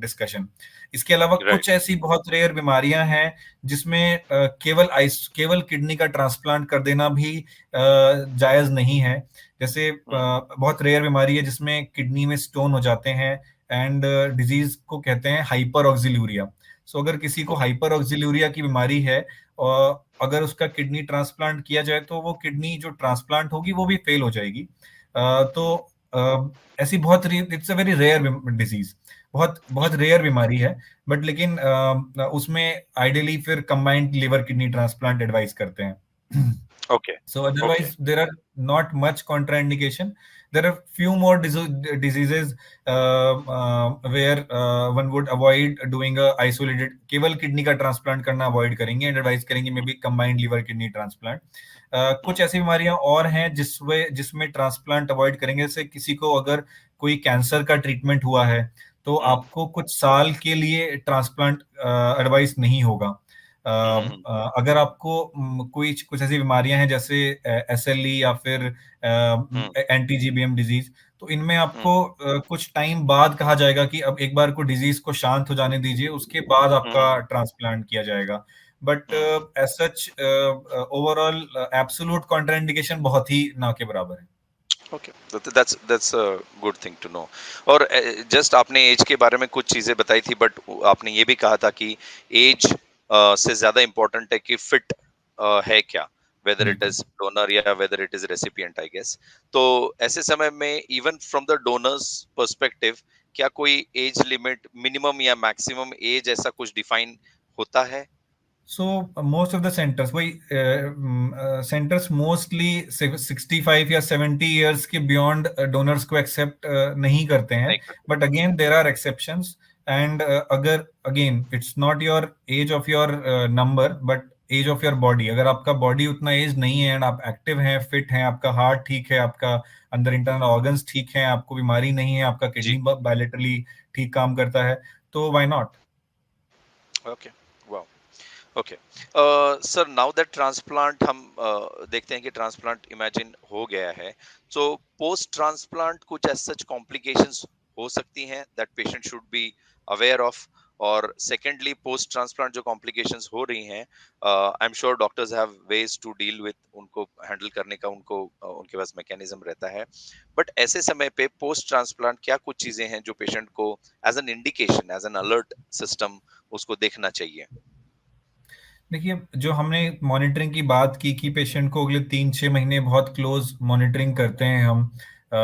discussion. इसके अलावा राइट। कुछ ऐसी बहुत रेयर बीमारियां हैं जिसमें केवल किडनी का ट्रांसप्लांट कर देना भी जायज नहीं है. जैसे हुँ, बहुत रेयर बीमारी है जिसमें किडनी में स्टोन हो जाते हैं, एंड डिजीज को कहते हैं हाइपर ऑक्सीलूरिया. सो अगर किसी को ओके। हाइपर ऑक्सीलूरिया की बीमारी है और अगर उसका किडनी ट्रांसप्लांट किया जाए तो वो किडनी जो ट्रांसप्लांट होगी वो भी फेल हो जाएगी. तो हुँ, ऐसी बहुत, it's a very rare disease, बहुत बहुत रेयर बीमारी है. बट लेकिन उसमें आइडियली फिर combined liver kidney transplant advice करते हैं. Okay, So okay. otherwise, there are not much contraindication. There are few more diseases where one would avoid doing a isolated. केवल किडनी का ट्रांसप्लांट करना अवॉइड करेंगे and advice करेंगे may hmm, be combined liver kidney transplant. Hmm, कुछ ऐसी बीमारियां और हैं जिसमें ट्रांसप्लांट अवॉइड करेंगे. जैसे किसी को अगर कोई कैंसर का ट्रीटमेंट हुआ है तो हुँ, आपको कुछ साल के लिए ट्रांसप्लांट एडवाइस नहीं होगा. हुँ, हुँ, हुँ, अगर आपको कोई कुछ ऐसी बीमारियां हैं जैसे एसएलई या फिर हुँ, एंटी जीबीएम डिजीज, तो इनमें हुँ, आपको कुछ टाइम बाद कहा जाएगा कि अब एक बार को डिजीज को शांत हो जाने दीजिए, उसके बाद हुँ, आपका हुँ, ट्रांसप्लांट किया जाएगा. बट हुँ। As such overall absolute contraindication बहुत ही ना के बराबर है. Okay, that's a good thing to know. और जस्ट आपने एज के बारे में कुछ चीजें बताई थी, बट आपने ये भी कहा था कि एज से ज्यादा इम्पोर्टेंट है कि फिट है क्या, वेदर इट बिल्कुल. इज डोनर या whether it is recipient, I guess. तो ऐसे समय में even from the donor's perspective, क्या कोई एज लिमिट, मिनिमम या मैक्सिमम एज, ऐसा कुछ डिफाइन होता है? So most of the centres, वही सेंटर्स मोस्टली 65 या 70 ईयर्स के बियॉन्ड डोनर्स को एक्सेप्ट नहीं करते हैं. नहीं करते। But again there are exceptions. And अगर again it's not your age of your number but age of your body. अगर आपका बॉडी उतना एज नहीं है एंड आप एक्टिव हैं, फिट हैं, आपका हार्ट ठीक है, आपका अंदर इंटरनल ऑर्गन्स ठीक हैं, आपको बीमारी नहीं है, आपका जी। किडनी बायोलेटरली ठीक काम करता है, तो व्हाई नॉट. ओके, वाह। Okay, sir, now that transplant हम देखते हैं कि ट्रांसप्लांट इमेजिन हो गया है, सो पोस्ट ट्रांसप्लांट कुछ एज सच कॉम्प्लिकेशंस हो सकती हैं that patient should be aware of? और सेकेंडली, पोस्ट ट्रांसप्लांट जो कॉम्प्लिकेशंस हो रही हैं, I am sure doctors have ways to deal with उनको हैंडल करने का, उनको उनके पास मैकेनिज्म रहता है। बट ऐसे समय पे पोस्ट ट्रांसप्लांट क्या कुछ चीजें हैं जो पेशेंट को as an indication, as an alert system उसको देखना चाहिए? देखिए, जो हमने मॉनिटरिंग की बात की कि पेशेंट को अगले 3-6 महीने बहुत क्लोज मॉनिटरिंग करते हैं हम.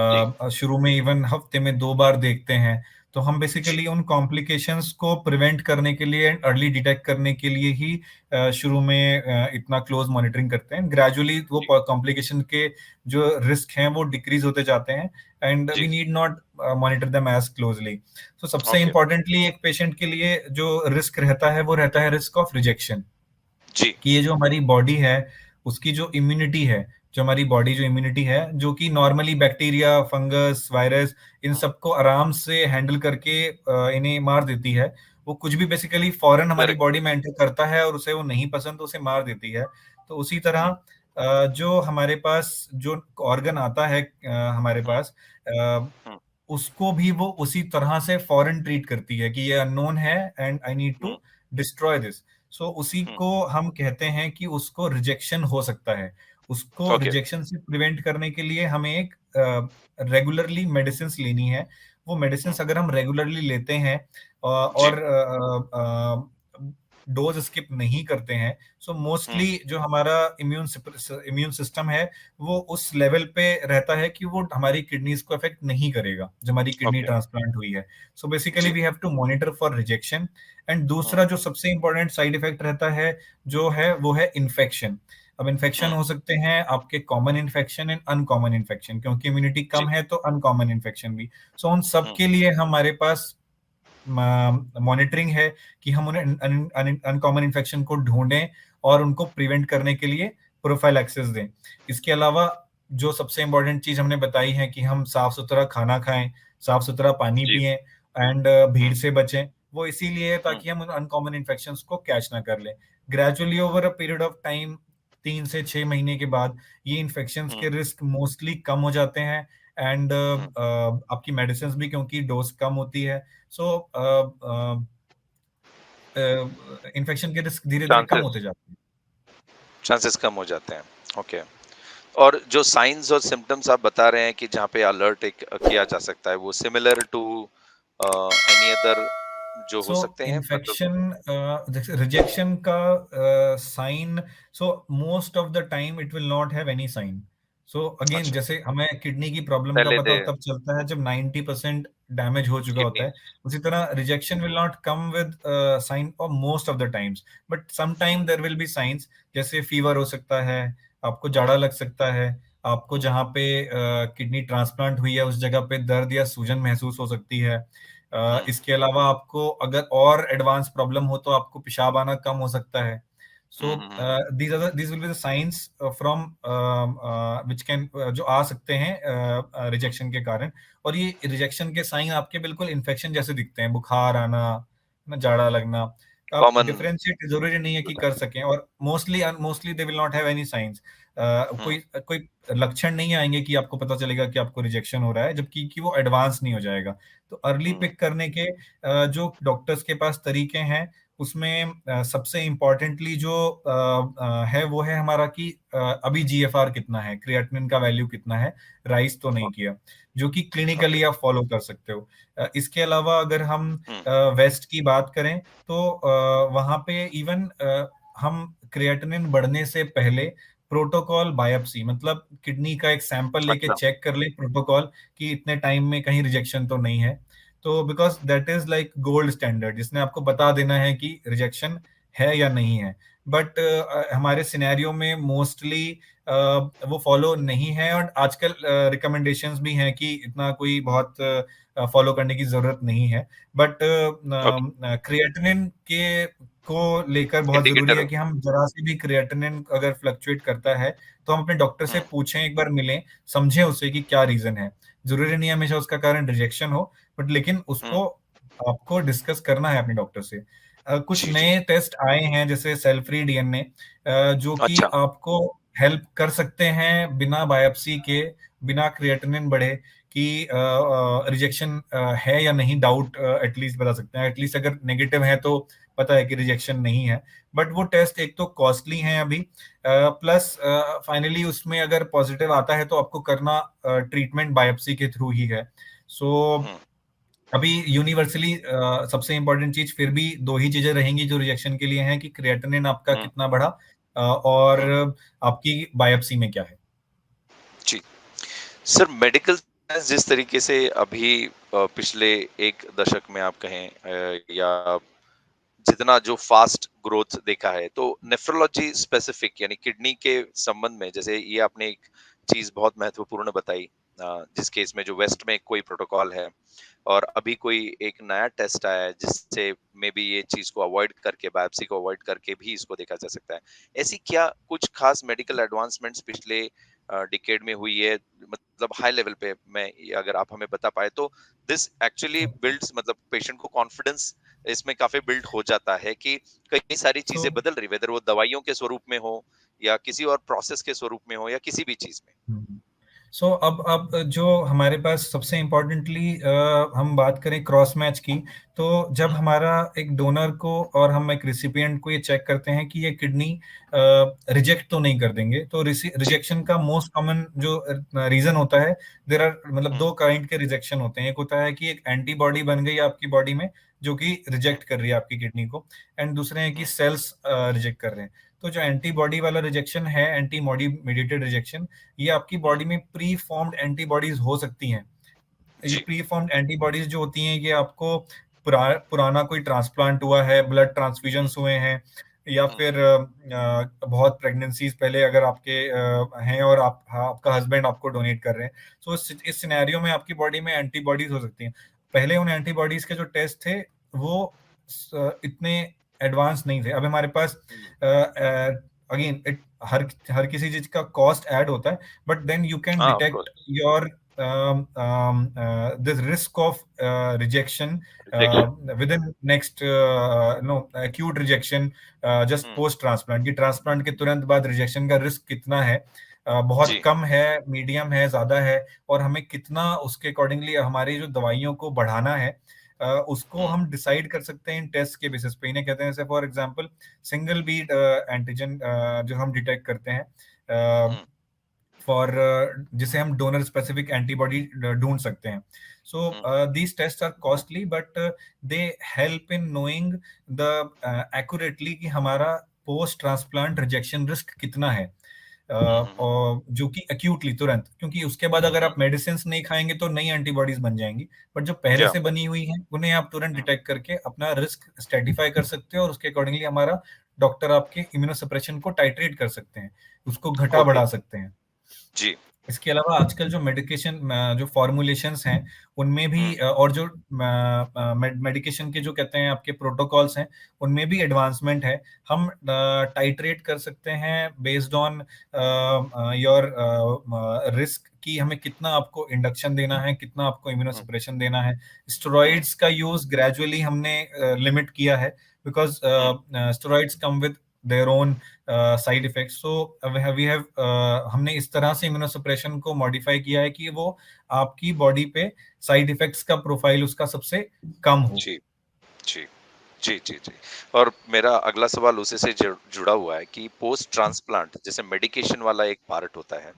जी, शुरू में इवन हफ्ते में 2 बार देखते हैं. तो हम जी, बेसिकली उन कॉम्प्लिकेशंस को प्रिवेंट करने के लिए एंड अर्ली डिटेक्ट करने के लिए ही शुरू में इतना क्लोज मॉनिटरिंग करते हैं. ग्रेजुअली वो जी, कॉम्प्लिकेशन के जो रिस्क हैं वो डिक्रीज होते जाते हैं एंड वी जी। Need not monitor them as closely. तो सबसे ओके, इंपॉर्टेंटली एक पेशेंट के लिए जो रिस्क रहता है वो रहता है रिस्क ऑफ रिजेक्शन. जी, कि ये जो हमारी बॉडी है, उसकी जो इम्यूनिटी है, जो हमारी बॉडी जो इम्यूनिटी है, जो कि नॉर्मली बैक्टीरिया, फंगस, वायरस, इन हुँ, सबको आराम से हैंडल करके इन्हें मार देती है. वो कुछ भी बेसिकली फॉरेन हमारी करेक्ट, बॉडी में एंटर करता है और उसे वो नहीं पसंद तो उसे मार देती है. तो उसी तरह हुँ, जो हमारे पास जो ऑर्गन आता है हमारे हुँ, पास, अ, हुँ, उसको भी वो उसी तरह से फॉरेन ट्रीट करती है कि ये अननोन है and I need hmm, to destroy this. So उसी हुँ, को हम कहते हैं कि उसको रिजेक्शन हो सकता है. उसको ओके, रिजेक्शन से प्रिवेंट करने के लिए हमें एक रेगुलरली मेडिसिन लेनी है. वो मेडिसिन हुँ, अगर हम रेगुलरली लेते हैं जी, और डोज स्किप नहीं करते हैं, सो हुँ, मोस्टली जो हमारा इम्यून सिस्टम है वो उस लेवल पे रहता है कि वो हमारी किडनीज को अफेक्ट नहीं करेगा जो हमारी किडनी ओके, ट्रांसप्लांट हुई है. सो बेसिकली जी, we have to monitor for rejection. And hmm, दूसरा जो सबसे इंपॉर्टेंट साइड इफेक्ट रहता है जो है वो है इन्फेक्शन. अब इन्फेक्शन हुँ, हो सकते हैं आपके common infection and uncommon infection, क्योंकि इम्यूनिटी जी, कम है तो अनकॉमन इन्फेक्शन भी. सो उन सब हुँ, के लिए हमारे पास मॉनिटरिंग है कि हम उन्हें अनकॉमन इन्फेक्शन को ढूंढें और उनको प्रिवेंट करने के लिए प्रोफाइलैक्सिस दें। इसके अलावा जो सबसे इम्पोर्टेंट चीज हमने बताई है कि हम साफ सुथरा खाना खाएं, साफ सुथरा पानी जी। पिएं एंड भीड़ हुँ, से बचें, वो इसीलिए है हुँ, ताकि हम अनकॉमन इन्फेक्शंस को कैच ना कर लें। Gradually over a period of time 3 से 6 महीने के बाद ये इन्फेक्शंस हुँ, के रिस्क मोस्टली कम हो जाते हैं एंड हुँ। आपकी मेडिसिन भी क्योंकि डोज कम होती है, सो इन्फेक्शन के रिस्क धीरे धीरे कम चांसेस होते जाते हैं। चांसेस कम हो जाते हैं। ओके। और जो साइन्स और सिम्पटम्स आप बता रहे हैं कि जहाँ पे अलर्ट एक किया जा सकता है, वो सिमिलर टू एनी अदर जो हो सो सकते हैं मतलब। इन्फेक्शन, जैसे रिजेक्शन का sign, so most of the time it will not have any sign. So again, अच्छा, जैसे हमें किडनी की प्रॉब्लम का पहले पता दे तब चलता है जब 90% डैमेज हो चुका होता किडनी। है, उसी तरह rejection will not come with sign of most of the times, but some हुँ, time there will be signs, जैसे फीवर हो सकता है, आपको जाड़ा हुँ, लग सकता है, आपको जहाँ पे किडनी ट्रांसप्लांट हुई है उस जगह पे दर्द या सूजन महसूस हो सकती है। हुँ, इसके अलावा आपको अगर और एडवांस प्रॉब्लम हो तो आपको पेशाब आना कम हो सकता है। So hmm, hmm, hmm, hmm. These will be the signs from which can, जो आ सकते हैं रिजेक्शन के कारण। और ये रिजेक्शन के साइन आपके बिल्कुल इन्फेक्शन जैसे दिखते हैं, बुखार आना, ना जाड़ा लगना। आप कॉमन डिफरेंशिएट जरूरी नहीं है कि कर सकें, और mostly they will not have any signs. Hmm, कोई कोई लक्षण नहीं आएंगे कि आपको पता चलेगा कि आपको रिजेक्शन हो रहा है, जबकि कि वो एडवांस नहीं हो जाएगा। तो अर्ली हुँ, पिक करने के जो डॉक्टर्स के पास तरीके हैं, उसमें सबसे इम्पोर्टेंटली जो है वो है हमारा कि अभी जीएफआर कितना है, क्रिएटिनिन का वैल्यू कितना है, राइज तो नहीं ओके, किया, जो कि ओके। क्लिनिकली आप फॉलो कर सकते हो। इसके अलावा अगर हम हुँ, वेस्ट की बात करें तो वहाँ पे इवन हम क्रिएटिनिन बढ़ने से पहले प्रोटोकॉल बायोप्सी, मतलब किडनी का एक सैंपल लेके अच्छा। चेक कर ले प्रोटोकॉल कि इतने टाइम में कहीं रिजेक्शन तो नहीं है। तो because that is like gold standard, जिसने आपको बता देना है कि रिजेक्शन है या नहीं है। बट हमारे सिनेरियो में मोस्टली वो फॉलो नहीं है, और आजकल रिकमेंडेशंस भी हैं कि इतना कोई बहुत फॉलो करने की जरूरत नहीं है। बट ओके, क्रिएटिनिन के को लेकर बहुत जरूरी इंडिकेटर। है कि हम जरा सी भी क्रिएटिनिन अगर फ्लक्चुएट करता है तो हम अपने डॉक्टर से हुँ, पूछें, एक बार मिलें, समझें उससे कि क्या रीजन है। जरूरी नहीं है हमेशा उसका कारण रिजेक्शन हो, बट लेकिन हुँ। उसको आपको डिस्कस करना है अपने डॉक्टर से। कुछ जी, जी। नए टेस्ट आए हैं जैसे सेल फ्री डीएनए, जो कि अच्छा। आपको हेल्प कर सकते हैं बिना बायोप्सी के, बिना क्रिएटिनिन बढ़े, कि रिजेक्शन है या नहीं, डाउट एटलीस्ट बता सकते हैं। एटलीस्ट अगर नेगेटिव है तो पता है कि रिजेक्शन नहीं है। बट वो टेस्ट एक तो कॉस्टली हैं अभी, प्लस फाइनली उसमें अगर पॉजिटिव आता है तो आपको करना ट्रीटमेंट बायोप्सी के थ्रू ही है। सो हुँ, अभी यूनिवर्सली सबसे इंपॉर्टेंट चीज फिर भी दो ही चीजें रहेंगी जो रिजेक्शन के लिए हैं, कि क्रिएटिनिन आपका हुँ, कितना बढ़ा और हुँ। आपकी बायोप्सी में क्या है। जी। सर मेडिकल साइंस जिस तरीके से अभी पिछले 1 दशक में आप कहें या जितना जो फास्ट ग्रोथ देखा है, तो नेफ्रोलॉजी स्पेसिफिक यानी किडनी के संबंध में जैसे ये आपने एक चीज़ बहुत महत्वपूर्ण बताई जिस केस में जो वेस्ट में कोई प्रोटोकॉल है और अभी कोई एक नया टेस्ट आया है जिससे मे बी ये चीज़ को अवॉइड करके बायोप्सी को अवॉइड करके भी इसको देखा जा सकता है। ऐसी क्या कुछ खास मेडिकल एडवांसमेंट्स पिछले डिकेड में हुई है मतलब हाई लेवल पे मैं अगर आप हमें बता पाए तो दिस एक्चुअली बिल्ड्स मतलब पेशेंट को कॉन्फिडेंस इसमें काफ़ी बिल्ड हो जाता है कि कई सारी सो चीज़ें बदल रही, वेदर वो दवाइयों के स्वरूप में हो या किसी और प्रोसेस के स्वरूप में हो या किसी भी चीज़ में। सो अब जो हमारे पास सबसे इम्पोर्टेंटली हम बात करें क्रॉस मैच की, तो जब हुँ, हमारा एक डोनर को और हम एक रिसिपिएंट को ये चेक करते हैं कि ये किडनी रिजेक्ट तो नहीं कर देंगे, तो जी। रिजेक्शन का मोस्ट कॉमन जो रीजन होता है, देर आर मतलब हुँ, दो काइंड के रिजेक्शन होते हैं। एक होता है कि एक एंटीबॉडी बन गई आपकी बॉडी में जो कि हुँ, रिजेक्ट कर रही है आपकी किडनी को, एंड दूसरे हैं कि हुँ, सेल्स रिजेक्ट कर रहे हैं। तो जो एंटीबॉडी वाला रिजेक्शन है, एंटीबॉडी मेडिएटेड रिजेक्शन, ये आपकी हुँ, बॉडी में प्री फॉर्म्ड एंटीबॉडीज हो सकती हैं। ये जी। प्री फॉर्म्ड एंटीबॉडीज जो होती हैं, ये आपको पुराना कोई ट्रांसप्लांट हुआ है, ब्लड हुँ, ट्रांसफ्यूजन्स हुए हैं, या हुँ, फिर बहुत प्रेगनेंसीज पहले अगर आपके हैं और आपका हस्बैंड आपको डोनेट कर रहे हैं, तो इस सिनेरियो में आपकी बॉडी में एंटीबॉडीज हो सकती हैं। पहले उन एंटीबॉडीज के जो टेस्ट थे वो इतने एडवांस नहीं थे। अब हमारे पास हुँ, अगेन इट हर हर किसी चीज का कॉस्ट ऐड होता है, बट देन यू कैन हाँ, of detect course, your the risk of rejection rejection. within next no acute rejection just hmm, post transplant कि ट्रांसप्लांट के तुरंत बाद रिजेक्शन का रिस्क कितना है, बहुत जी, कम है, मीडियम है, ज्यादा है, और हमें कितना उसके अकॉर्डिंगली हमारी जो दवाइयों को बढ़ाना है उसको हुँ, हम डिसाइड कर सकते हैं इन टेस्ट के बेसिस पे। इन्हें कहते हैं, जैसे for example single bead antigen जो हम डिटेक्ट करते हैं हुँ, फॉर जिसे हम डोनर स्पेसिफिक एंटीबॉडी ढूंढ सकते हैं। So hmm, these test are costly, but they help in knowing the accurately कि हमारा पोस्ट ट्रांसप्लांट रिजेक्शन रिस्क कितना है, हुँ, हुँ, हुँ, और जो कि एक्यूटली तुरंत, क्योंकि उसके बाद अगर हुँ, आप मेडिसिन नहीं खाएंगे तो नई एंटीबॉडीज बन जाएंगी, बट जो पहले या से बनी हुई हैं उन्हें आप तुरंत हुँ, डिटेक्ट करके अपना रिस्क स्ट्रेटिफाई कर सकते हो, और उसके अकॉर्डिंगली हमारा डॉक्टर आपके इम्यूनोसप्रेशन को टाइट्रेट कर सकते हैं, उसको घटा ओके, बढ़ा सकते हैं। जी, इसके अलावा आजकल जो मेडिकेशन जो फॉर्मुलेशंस हैं उनमें भी हुँ, और जो मेडिकेशन के जो कहते हैं आपके प्रोटोकॉल्स हैं उनमें भी एडवांसमेंट है। हम टाइट्रेट कर सकते हैं बेस्ड ऑन योर रिस्क कि हमें कितना आपको इंडक्शन देना है, कितना आपको हुँ, इम्यूनोसप्रेशन देना है। हुँ, स्टेरॉइड्स का यूज ग्रेजुअली हमने लिमिट किया है, बिकॉज हुँ, steroids come with their own side effects. So we have हमने इस तरह से इम्यूनोसप्रेशन को मॉडिफाई किया है कि वो आपकी बॉडी पे साइड इफेक्ट्स का प्रोफाइल उसका सबसे कम हो। जी, जी। जी, जी, जी। और मेरा अगला सवाल उसी से जुड़ा हुआ है कि पोस्ट ट्रांसप्लांट जैसे मेडिकेशन वाला एक पार्ट होता है,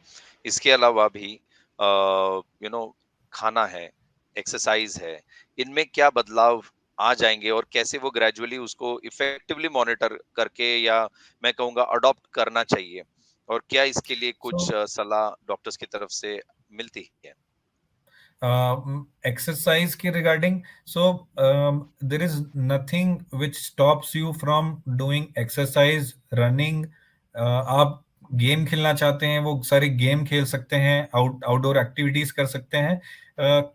इसके अलावा भी यू नो खाना है, एक्सरसाइज़ है, इनमें क्या बदलाव आ जाएँगे और कैसे वो ग्रेजुअली उसको इफेक्टिवली मॉनिटर करके या मैं कहूँगा अडॉप्ट करना चाहिए? और क्या इसके लिए सो कुछ सलाह डॉक्टर्स की तरफ से मिलती है? exercise के regarding, so there is nothing which stops you from doing exercise, running. आप गेम खेलना चाहते हैं वो सारे गेम खेल सकते हैं, आउटडोर एक्टिविटीज कर सकते हैं।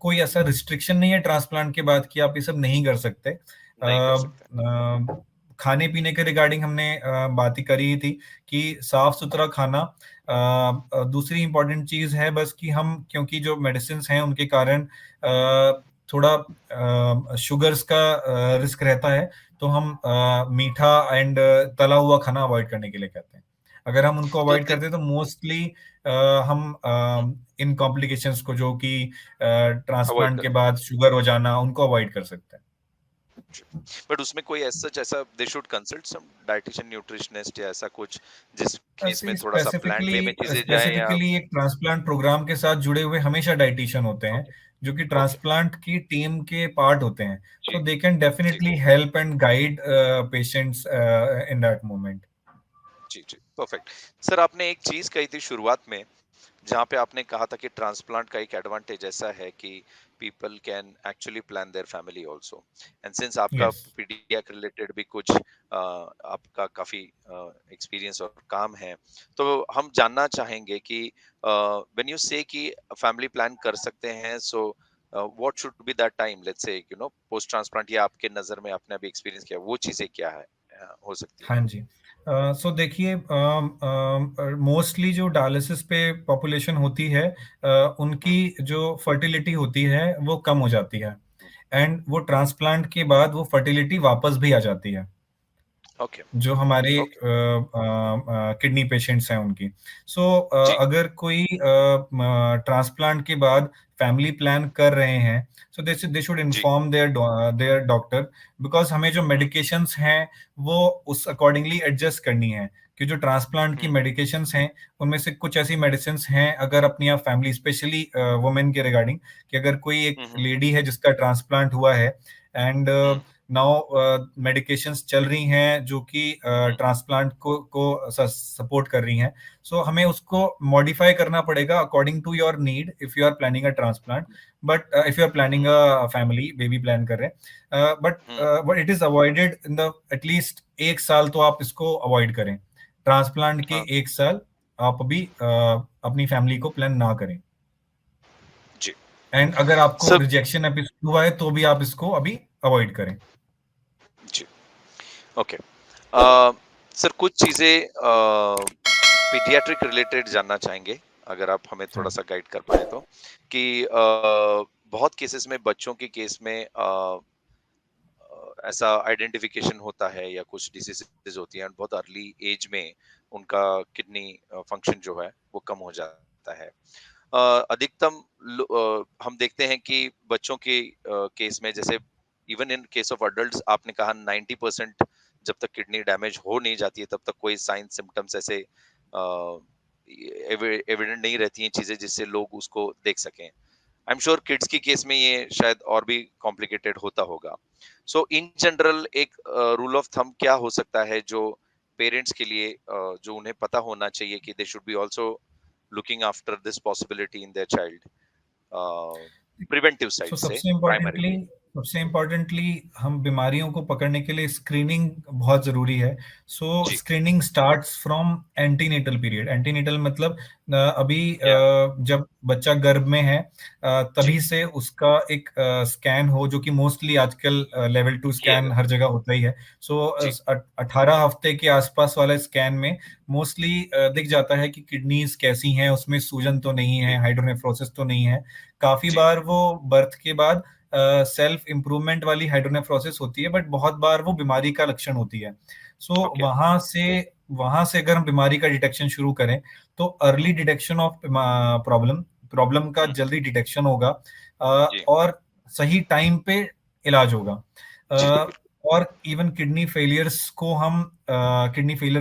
कोई ऐसा रिस्ट्रिक्शन नहीं है ट्रांसप्लांट के बाद कि आप ये सब नहीं कर सकते। नहीं कर सकते। खाने पीने के रिगार्डिंग हमने बात ही करी थी कि साफ सुथरा खाना। दूसरी इंपॉर्टेंट चीज है बस कि हम, क्योंकि जो मेडिसिन हैं उनके कारण थोड़ा शुगर्स का रिस्क रहता है, तो हम मीठा एंड तला हुआ खाना अवॉइड करने के लिए कहते हैं। अगर हम उनको तो अवॉइड दे करते हैं तो मोस्टली हम हुँ, इन कॉम्प्लिकेशंस को, जो कि अवॉइड ट्रांसप्लांट कर के बाद शुगर हो जाना, उनको अवॉइड कर सकते हैं। बट उसमें कोई एज़ सच ऐसा they should consult some dietitian nutritionist या ऐसा कुछ जिस केस में ऐसे थोड़ा-सा प्लान्ड स्पेसिफिकली वे में चीज़ें जाएँ या स्पेसिफिकली एक ट्रांसप्लांट प्रोग्राम के साथ जुड़े हुए हमेशा डाइटिशियन होते हैं, ओके, जो कि ओके। ट्रांसप्लांट की टीम के पार्ट होते हैं। जी, सो दे कैन जी, definitely help and guide patients in that moment. जी, जी, परफेक्ट। सर आपने एक चीज़ कही थी शुरुआत में जहाँ पे आपने कहा था कि ट्रांसप्लांट का एक एडवांटेज ऐसा है कि people can actually plan their family also and since आपका यस। पीडियाट्रिक रिलेटेड भी कुछ आपका काफी एक्सपीरियंस और काम है तो हम जानना चाहेंगे कि व्हेन यू से कि फैमिली प्लान कर सकते हैं so what should B that time let's say post transplant या आपके नजर में आपने अभी एक्सपीरियंस किया वो चीजें क्या है हो सकती है हाँ जी। सो देखिए, मोस्टली जो डायलिसिस पे पॉपुलेशन होती है, हम्म उनकी जो फर्टिलिटी होती है वो कम हो जाती है, हम्म, एंड वो ट्रांसप्लांट के बाद वो फर्टिलिटी वापस भी आ जाती है, ओके जो हमारे ओके किडनी पेशेंट्स हैं उनकी। सो जी अगर कोई ट्रांसप्लांट के बाद फैमिली प्लान कर रहे हैं, सो दे शुड जी इन्फॉर्म देयर डॉक्टर, बिकॉज हमें जो हम्म मेडिकेशंस हैं वो उस अकॉर्डिंगली एडजस्ट करनी है। कि जो ट्रांसप्लांट की हम्म मेडिकेशंस हैं उनमें से कुछ ऐसी मेडिसिन हैं, अगर अपनी आप फैमिली स्पेशली वुमेन के रिगार्डिंग, कि अगर कोई एक हम्म लेडी है जिसका ट्रांसप्लांट हुआ है एंड हम्म नाउ मेडिकेशंस चल रही हैं जो कि हम्म ट्रांसप्लांट को सपोर्ट कर रही हैं, सो हमें उसको मॉडिफाई करना पड़ेगा according to your need if you are planning a transplant. But if you are planning hmm a family baby plan कर रहे हैं, hmm but it is avoided in the at least एक साल तो आप इसको अवॉइड करें, ट्रांसप्लांट के हाँ एक साल आप अभी अपनी फैमिली को प्लान ना करें। जी एंड अगर आपको सब रिजेक्शन एपिसोड हुआ है तो भी आप इसको अभी अवॉइड करें। जी ओके। अ, सर कुछ चीज़ें पीडियाट्रिक रिलेटेड जानना चाहेंगे, अगर आप हमें हाँ, थोड़ा-सा गाइड कर पाएँ तो, कि बहुत केसेज़ में बच्चों के केस में ऐसा आइडेंटिफिकेशन होता है या कुछ डिसीज़ेज़ होती हैं बहुत अर्ली एज में उनका किडनी फंक्शन जो है वो कम हो जाता है। अ, अधिकतम हम देखते हैं कि बच्चों के केस में जैसे even in case of adults आपने कहा 90% जब तक किडनी डैमेज हो नहीं जाती है तब तक कोई साइन सिम्पटम्स ऐसे एविडेंट नहीं रहती हैं चीजें जिससे लोग उसको देख सकें। आई एम श्योर किड्स की केस में ये शायद और भी कॉम्प्लिकेटेड होता होगा। सो इन जनरल एक रूल ऑफ थंब क्या हो सकता है जो पेरेंट्स के लिए जो उन्हें पता होना चाहिए कि दे should be also looking after this possibility in their child, preventive so side से सबसे इम्पोर्टेंटली primarily। सबसे इम्पोर्टेंटली हम बीमारियों को पकड़ने के लिए स्क्रीनिंग बहुत ज़रूरी है। सो जी। Screening starts from antenatal period. Antenatal मतलब अभी या जब बच्चा गर्भ में है जी। तभी से उसका एक स्कैन हो, जो कि मोस्टली आजकल लेवल 2 किया स्कैन हर जाता है। जगह होता ही है। सो जी। 18 हफ्ते के आसपास वाले स्कैन में मोस्टली दिख जाता है कि किडनीज कैसी हैं, उसमें सूजन तो नहीं है, जी। हाइड्रोनेफ्रोसिस तो नहीं है। काफी जी। बार वो बर्थ के बाद सेल्फ इम्प्रूवमेंट वाली हाइड्रोनेफ्रोसिस होती है, बट बहुत बार वो बीमारी का लक्षण होती है। So okay. वहां से अगर हम बीमारी का डिटेक्शन शुरू करें तो hmm. Early detection of problem problem का हम्म। जल्दी डिटेक्शन होगा, जी। और सही टाइम पे इलाज होगा। जी अ, बिल्कुल। और इवन किडनी फेलियर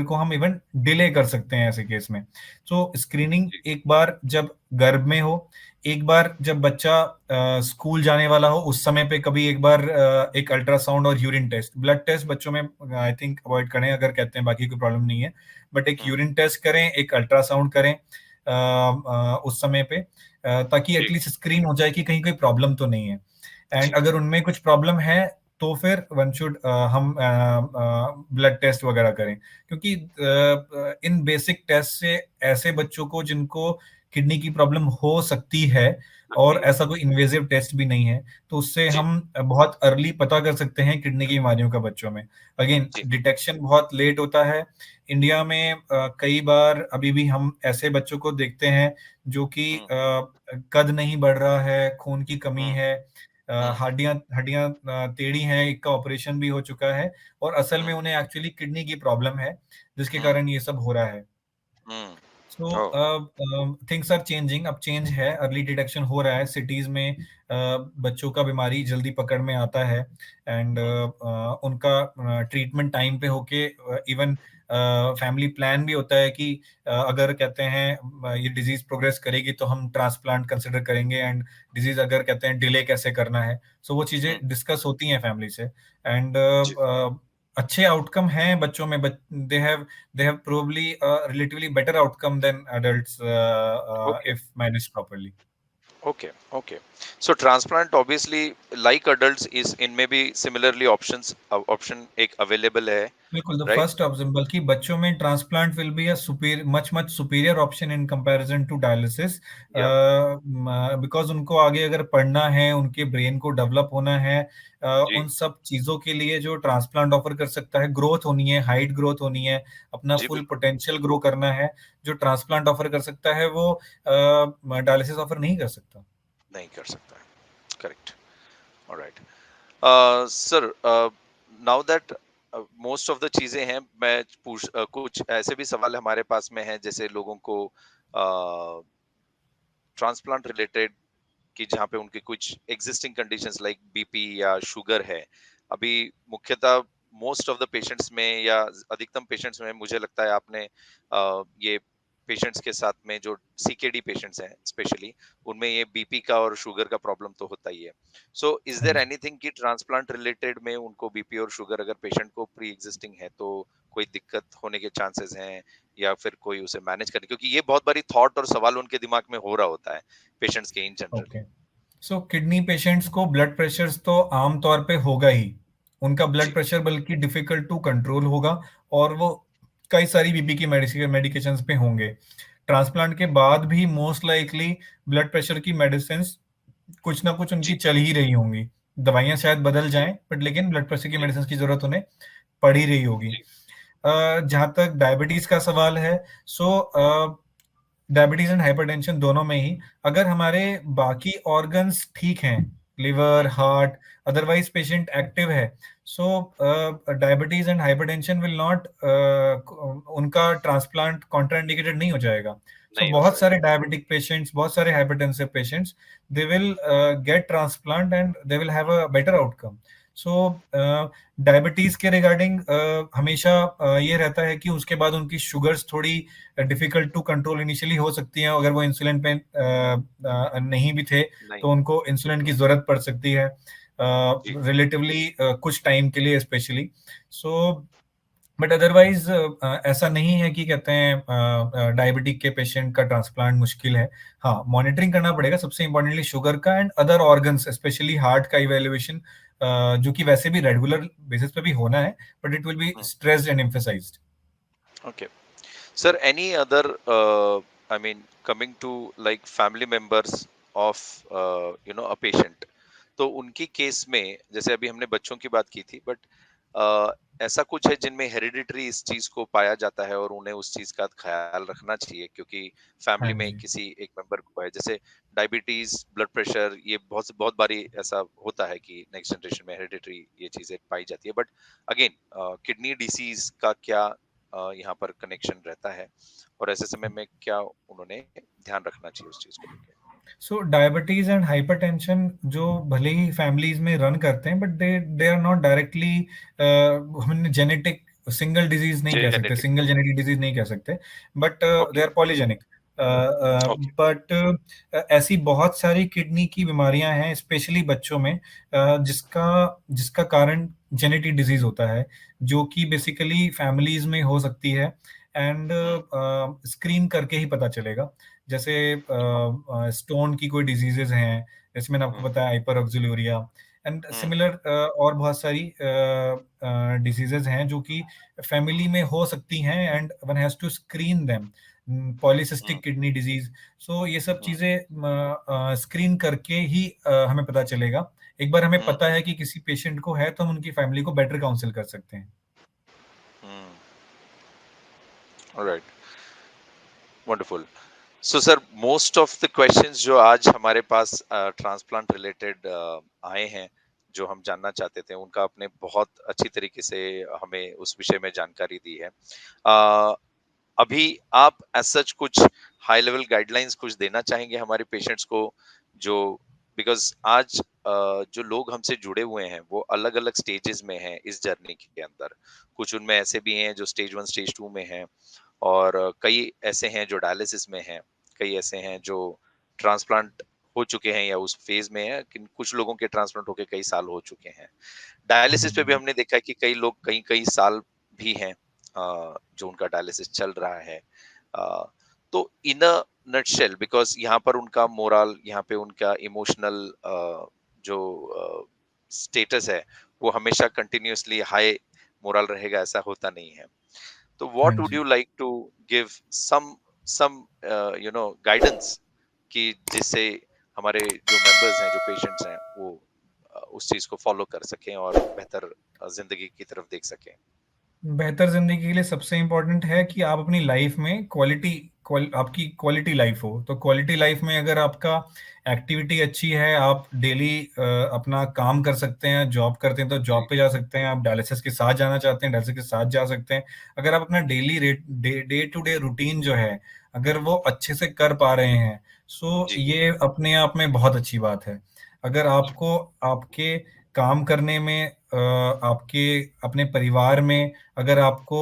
को हम इवन डिले कर सकते हैं ऐसे केस में। सो स्क्रीनिंग जी। एक बार जब गर्भ में हो, एक बार जब बच्चा स्कूल जाने वाला हो उस समय पे, कभी एक बार एक अल्ट्रासाउंड और यूरिन टेस्ट। ब्लड टेस्ट बच्चों में आई थिंक अवॉइड करें अगर कहते हैं बाकी कोई प्रॉब्लम नहीं है, बट एक हम्म। यूरिन टेस्ट करें, एक अल्ट्रासाउंड करें उस समय पे, ताकि जी। एटलीस्ट स्क्रीन हो जाए कि कहीं कोई प्रॉब्लम तो नहीं है। एंड जी। अगर उनमें कुछ प्रॉब्लम है तो फिर वन शुड हम ब्लड टेस्ट वगैरह करें, क्योंकि इन बेसिक टेस्ट से ऐसे बच्चों को जिनको किडनी की प्रॉब्लम हो सकती है, लगती और है। ऐसा कोई इन्वेजिव टेस्ट भी नहीं है, तो उससे जी। हम बहुत अर्ली पता कर सकते हैं किडनी की बीमारियों का बच्चों में। अगेन जी। डिटेक्शन बहुत लेट होता है इंडिया में। कई बार अभी भी हम ऐसे बच्चों को देखते हैं जो कि हम्म। कद नहीं बढ़ रहा है, खून की कमी हम्म। है, हम्म। हड्डियां हड्डियां टेढ़ी हैं, एक का ऑपरेशन भी हो चुका है, और असल हम्म। में उन्हें एक्चुअली किडनी की प्रॉब्लम है जिसके हम्म। कारण ये सब हो रहा है। हम्म। सो ओ। थिंग्स आर चेंजिंग, अब चेंज है, अर्ली डिटेक्शन हो रहा है सिटीज में। बच्चों का बीमारी जल्दी पकड़ में आता है, एंड हम्म। उनका ट्रीटमेंट टाइम पे होके, इवन फैमिली प्लान भी होता है कि अगर कहते हैं ये डिजीज प्रोग्रेस करेगी तो हम ट्रांसप्लांट कंसिडर करेंगे, एंड डिजीज अगर कहते हैं डिले कैसे करना है। सो वो चीजें हम्म। डिस्कस होती हैं फैमिली से, एंड जी। अच्छे आउटकम हैं बच्चों में। They have probably relatively better outcome than adults okay. If managed properly. Okay. Okay. So transplant obviously like adults is इनमें भी सिमिलरली ऑप्शंस ऑप्शन एक अवेलेबल है, बिल्कुल, द राइट? फर्स्ट ऑप्शन, बल्कि बच्चों में transplant will be a superior, much much superior option in comparison to dialysis, या because उनको आगे अगर पढ़ना है, उनके ब्रेन को डेवलप होना है, जी। उन सब चीजों के लिए जो ट्रांसप्लांट ऑफर कर सकता है, ग्रोथ होनी है, हाइट ग्रोथ होनी है, अपना जी फुल बिल्कुल। पोटेंशियल ग्रो करना है, जो ट्रांसप्लांट ऑफर कर सकता है वो डायलिसिस ऑफर नहीं कर सकता। नहीं कर सकता है। Correct. Alright. Sir now that most of the चीजें हैं, मैं कुछ ऐसे भी सवाल हमारे पास में हैं जैसे लोगों को ट्रांसप्लांट रिलेटेड कि जहाँ पे उनके कुछ एग्जिस्टिंग कंडीशंस लाइक बीपी या शुगर है। अभी मुख्यतः मोस्ट ऑफ द पेशेंट्स में या अधिकतम पेशेंट्स में मुझे लगता है आपने ये पेशेंट्स के साथ में जो सीकेडी पेशेंट्स हैं स्पेशली उनमें ये बीपी का और शुगर का प्रॉब्लम तो होता ही है। सो इज हाँ देयर जी। एनीथिंग कि ट्रांसप्लांट रिलेटेड में उनको बीपी और शुगर अगर पेशेंट को प्री एग्जिस्टिंग है तो कोई दिक्कत होने के चांसेस हैं या फिर कोई उसे मैनेज करने, क्योंकि ये बहुत बारी थॉट और सवाल उनके दिमाग में हो रहा होता है पेशेंट्स के इन जनरली। ओके, सो किडनी पेशेंट्स को ब्लड प्रेशर तो आम तौर पे होगा ही, उनका ब्लड जी। प्रेशर बल्कि डिफिकल्ट टू कंट्रोल होगा, और वो कई सारी बीपी की मेडिकेशंस पे होंगे। ट्रांसप्लांट के बाद भी मोस्ट लाइकली ब्लड प्रेशर की मेडिसिन कुछ ना कुछ उनकी जी। चल ही रही होंगी। दवाइयां शायद बदल जी। जाएं, बट लेकिन ब्लड प्रेशर की जी। मेडिसिन की जरूरत उन्हें पड़ ही रही होगी। जी, जहाँ तक डायबिटीज का सवाल है, सो डायबिटीज एंड हाइपरटेंशन दोनों में ही, अगर हमारे बाकी ऑर्गन्स ठीक हैं, liver, hmm, heart, otherwise patient active है, so diabetes and hypertension will not, उनका ट्रांसप्लांट कॉन्ट्राइंडिकेटेड नहीं हो जाएगा। सो नहीं हो बहुत सारे जाएगा। डायबिटिक पेशेंट्स, बहुत सारे hypertensive patients, they will get transplant and they will have a better outcome. So diabetes के रिगार्डिंग हमेशा ये रहता है कि उसके बाद उनकी शुगर्स थोड़ी डिफिकल्ट टू कंट्रोल इनिशियली हो सकती हैं। अगर वो इंसुलिन पे नहीं भी थे, नहीं, तो उनको इंसुलिन की जरूरत पड़ सकती है जी, रिलेटिवली कुछ टाइम के लिए स्पेशली। सो बट अदरवाइज ऐसा नहीं है कि कहते हैं डायबिटिक के पेशेंट का ट्रांसप्लांट मुश्किल है। हाँ, मॉनिटरिंग करना पड़ेगा सबसे इम्पोर्टेंटली शुगर का and other organs, specially heart का इवेल्युएशन, जो कि वैसे भी रेगुलर बेसिस पे भी होना है, but it will be hmm, stressed and emphasised. Okay. Sir, any other, I mean, coming to like family members of, a patient, तो उनकी केस में जैसे अभी हमने बच्चों की बात की थी, बट ऐसा कुछ है जिनमें हेरिडिटरी इस चीज को पाया जाता है और उन्हें उस चीज का ख्याल रखना चाहिए, क्योंकि हाँ फैमिली में जी। किसी एक मेंबर को है, जैसे डायबिटीज, ब्लड प्रेशर, ये बहुत बहुत बारी ऐसा होता है कि नेक्स्ट जनरेशन में हेरिडिटरी ये चीजें पाई जाती है, बट अगेन किडनी डिसीज का क्या यहाँ पर कनेक्शन रहता है, और ऐसे समय में क्या उन्होंने ध्यान रखना चाहिए उस चीज को लेके? सो डायबिटीज एंड हाइपरटेंशन जो भले ही फैमिलीज में रन करते हैं, but they they are not directly, हमने जेनेटिक सिंगल डिजीज नहीं कह सकते, जेनेटिक। सिंगल जेनेटिक डिजीज नहीं कह सकते, but they okay. Are polygenic. Okay. But ऐसी बहुत सारी किडनी की बीमारियां हैं स्पेशली बच्चों में, जिसका जिसका कारण जेनेटिक डिजीज होता है, जो कि बेसिकली फैमिलीज में हो सकती है एंड हम्म। स्क्रीन करके ही पता चलेगा। जैसे स्टोन की कोई डिजीजेज हैं, जैसे मैंने आपको हम्म। बताया हाइपरऑक्सीलूरिया एंड हम्म। सिमिलर, और बहुत सारी डिजीजेज हैं जो कि फैमिली में हो सकती हैं and one has to screen them. Hmm. Polycystic kidney disease, so ये सब हम्म। चीजें स्क्रीन करके ही हमें पता चलेगा। एक बार हमें हम्म। पता है कि किसी पेशेंट को है, तो हम उनकी फैमिली को बेटर काउंसिल कर सकते हैं। Hmm. Alright, wonderful. So sir, most of the questions जो आज हमारे पास ट्रांसप्लांट रिलेटेड आए हैं, जो हम जानना चाहते थे, उनका आपने बहुत अच्छी तरीके से हमें उस विषय में जानकारी दी है। अ, अभी आप एज सच कुछ हाई लेवल गाइडलाइंस कुछ देना चाहेंगे हमारे पेशेंट्स को, जो बिकॉज आज जो लोग हमसे जुड़े हुए हैं वो अलग अलग स्टेजेस में हैं इस जर्नी के अंदर। कुछ उनमें ऐसे भी हैं जो स्टेज 1 स्टेज 2 में हैं, और कई ऐसे हैं जो डायलिसिस में हैं, कई ऐसे हैं जो ट्रांसप्लांट हो चुके हैं या उस फेज में है, लेकिन कुछ लोगों के ट्रांसप्लांट होके कई साल हो चुके हैं। डायलिसिस पे भी हम्म। हमने देखा है कि कई लोग कई कई साल भी हैं जो उनका डायलिसिस चल रहा है। अ, तो इन अ नटशेल, बिकॉज यहाँ पर उनका मोरल, यहाँ पे उनका इमोशनल जो स्टेटस है वो हमेशा कंटिन्यूअसली हाई मोरल रहेगा, ऐसा होता नहीं है। तो हाँ व्हाट वुड जी। You like to give some guidance, कि जिससे हमारे जो मेंबर्स हैं, जो पेशेंट्स हैं, वो उस चीज को फॉलो कर सकें और बेहतर जिंदगी की तरफ देख सकें? बेहतर जिंदगी के लिए सबसे इम्पोर्टेंट है कि आप अपनी लाइफ में आपकी क्वालिटी लाइफ हो। तो क्वालिटी लाइफ में अगर आपका एक्टिविटी अच्छी है, आप डेली अपना काम कर सकते हैं, जॉब करते हैं तो जी। जॉब पे जा सकते हैं, आप डायलिसिस के साथ जाना चाहते हैं डायलिसिस के साथ जा सकते हैं। अगर आप अपना daily day to day routine जो है, अगर वो अच्छे से कर पा रहे हैं, सो जी। ये अपने आप में बहुत अच्छी बात है। अगर जी। आपको आपके काम करने में, आपके अपने परिवार में, अगर आपको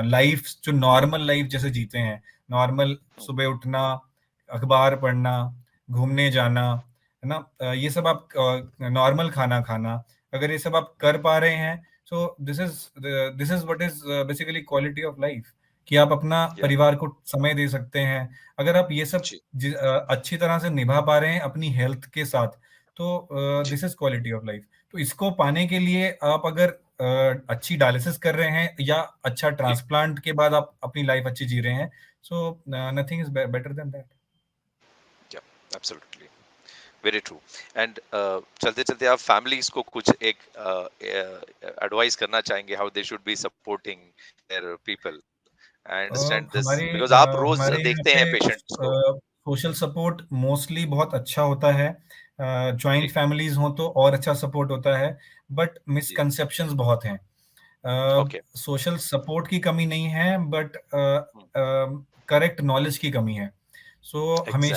लाइफ जो नॉर्मल लाइफ जैसे जीते हैं, नॉर्मल हम्म। सुबह उठना, अखबार पढ़ना, घूमने जाना, है ना, ये सब आप नॉर्मल खाना खाना, अगर ये सब आप कर पा रहे हैं, so this is what is basically quality of life, कि आप अपना या। परिवार को समय दे सकते हैं। अगर आप ये सब जी। अच्छी तरह से निभा पा रहे हैं अपनी हेल्थ के साथ, तो जी। This is quality of life. तो इसको पाने के लिए आप अगर अच्छी डायलिसिस कर रहे हैं या अच्छा जी। ट्रांसप्लांट के बाद आप अपनी लाइफ अच्छी जी रहे हैं, so nothing is better than that. Yeah, absolutely. Very true. And चलते-चलते आप फैमिलीज़ को कुछ एक एडवाइस करना चाहेंगे how they should be supporting their people? I understand this because आप रोज़ हमारे यहाँ देखते हैं पे पेशेंट्स को। सोशल सपोर्ट मोस्टली बहुत अच्छा होता है। जॉइंट जी, फैमिलीज हो तो और अच्छा सपोर्ट होता है, बट जी। मिसकंसेप्शंस बहुत हैं। ओके। सोशल सपोर्ट की कमी नहीं है, बट हुँ, करेक्ट नॉलेज की कमी है। So exactly.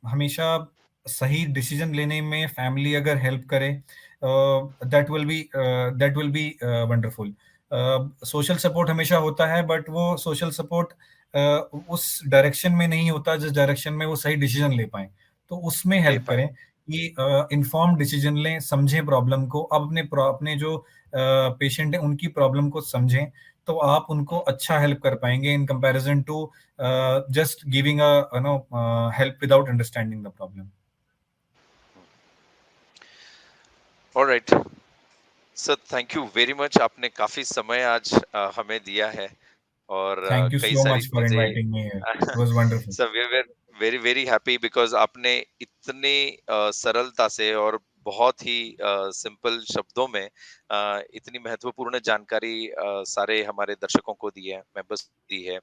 हमेशा सही डिसीजन लेने में फैमिली अगर हेल्प करे, that will be wonderful. Social support हमेशा होता है, बट वो सोशल सपोर्ट उस डायरेक्शन में नहीं होता जिस डायरेक्शन में वो सही डिसीजन ले पाए। तो उसमें ले हेल्प पाएँ। करें कि इन्फॉर्म्ड डिसीजन लें, समझें प्रॉब्लम को, अब अपने जो पेशेंट है उनकी प्रॉब्लम को समझें, तो आप उनको हुँ, अच्छा हेल्प कर पाएंगे in comparison to just giving a help without understanding the problem. हुँ। Alright. Sir thank you very much, आपने काफ़ी समय आज हमें दिया है और थैंक यू कई सो सारी मच फॉर चीज़ें। Inviting me here, it was wonderful. Sir we were very very happy because आपने इतनी सरलता से और बहुत ही सिंपल शब्दों में इतनी महत्वपूर्ण जानकारी सारे हमारे दर्शकों को दी है, मेंबर्स को दी है।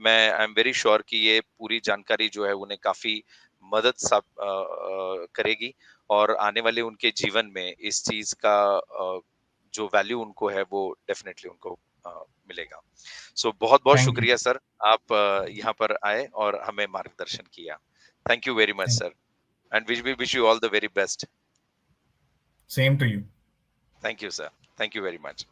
मैं आई एम वेरी श्योर कि ये पूरी जानकारी जो है उन्हें काफ़ी मदद करेगी और आने वाले उनके जीवन में इस चीज़ का जो वैल्यू उनको है वो डेफ़िनेटली उनको मिलेगा। सो बहुत-बहुत थैंक यू। शुक्रिया सर, आप यहाँ पर आए और हमें मार्गदर्शन किया। Thank you very much thank sir and we wish you all the very best. Same to you. Thank you sir. Thank you very much.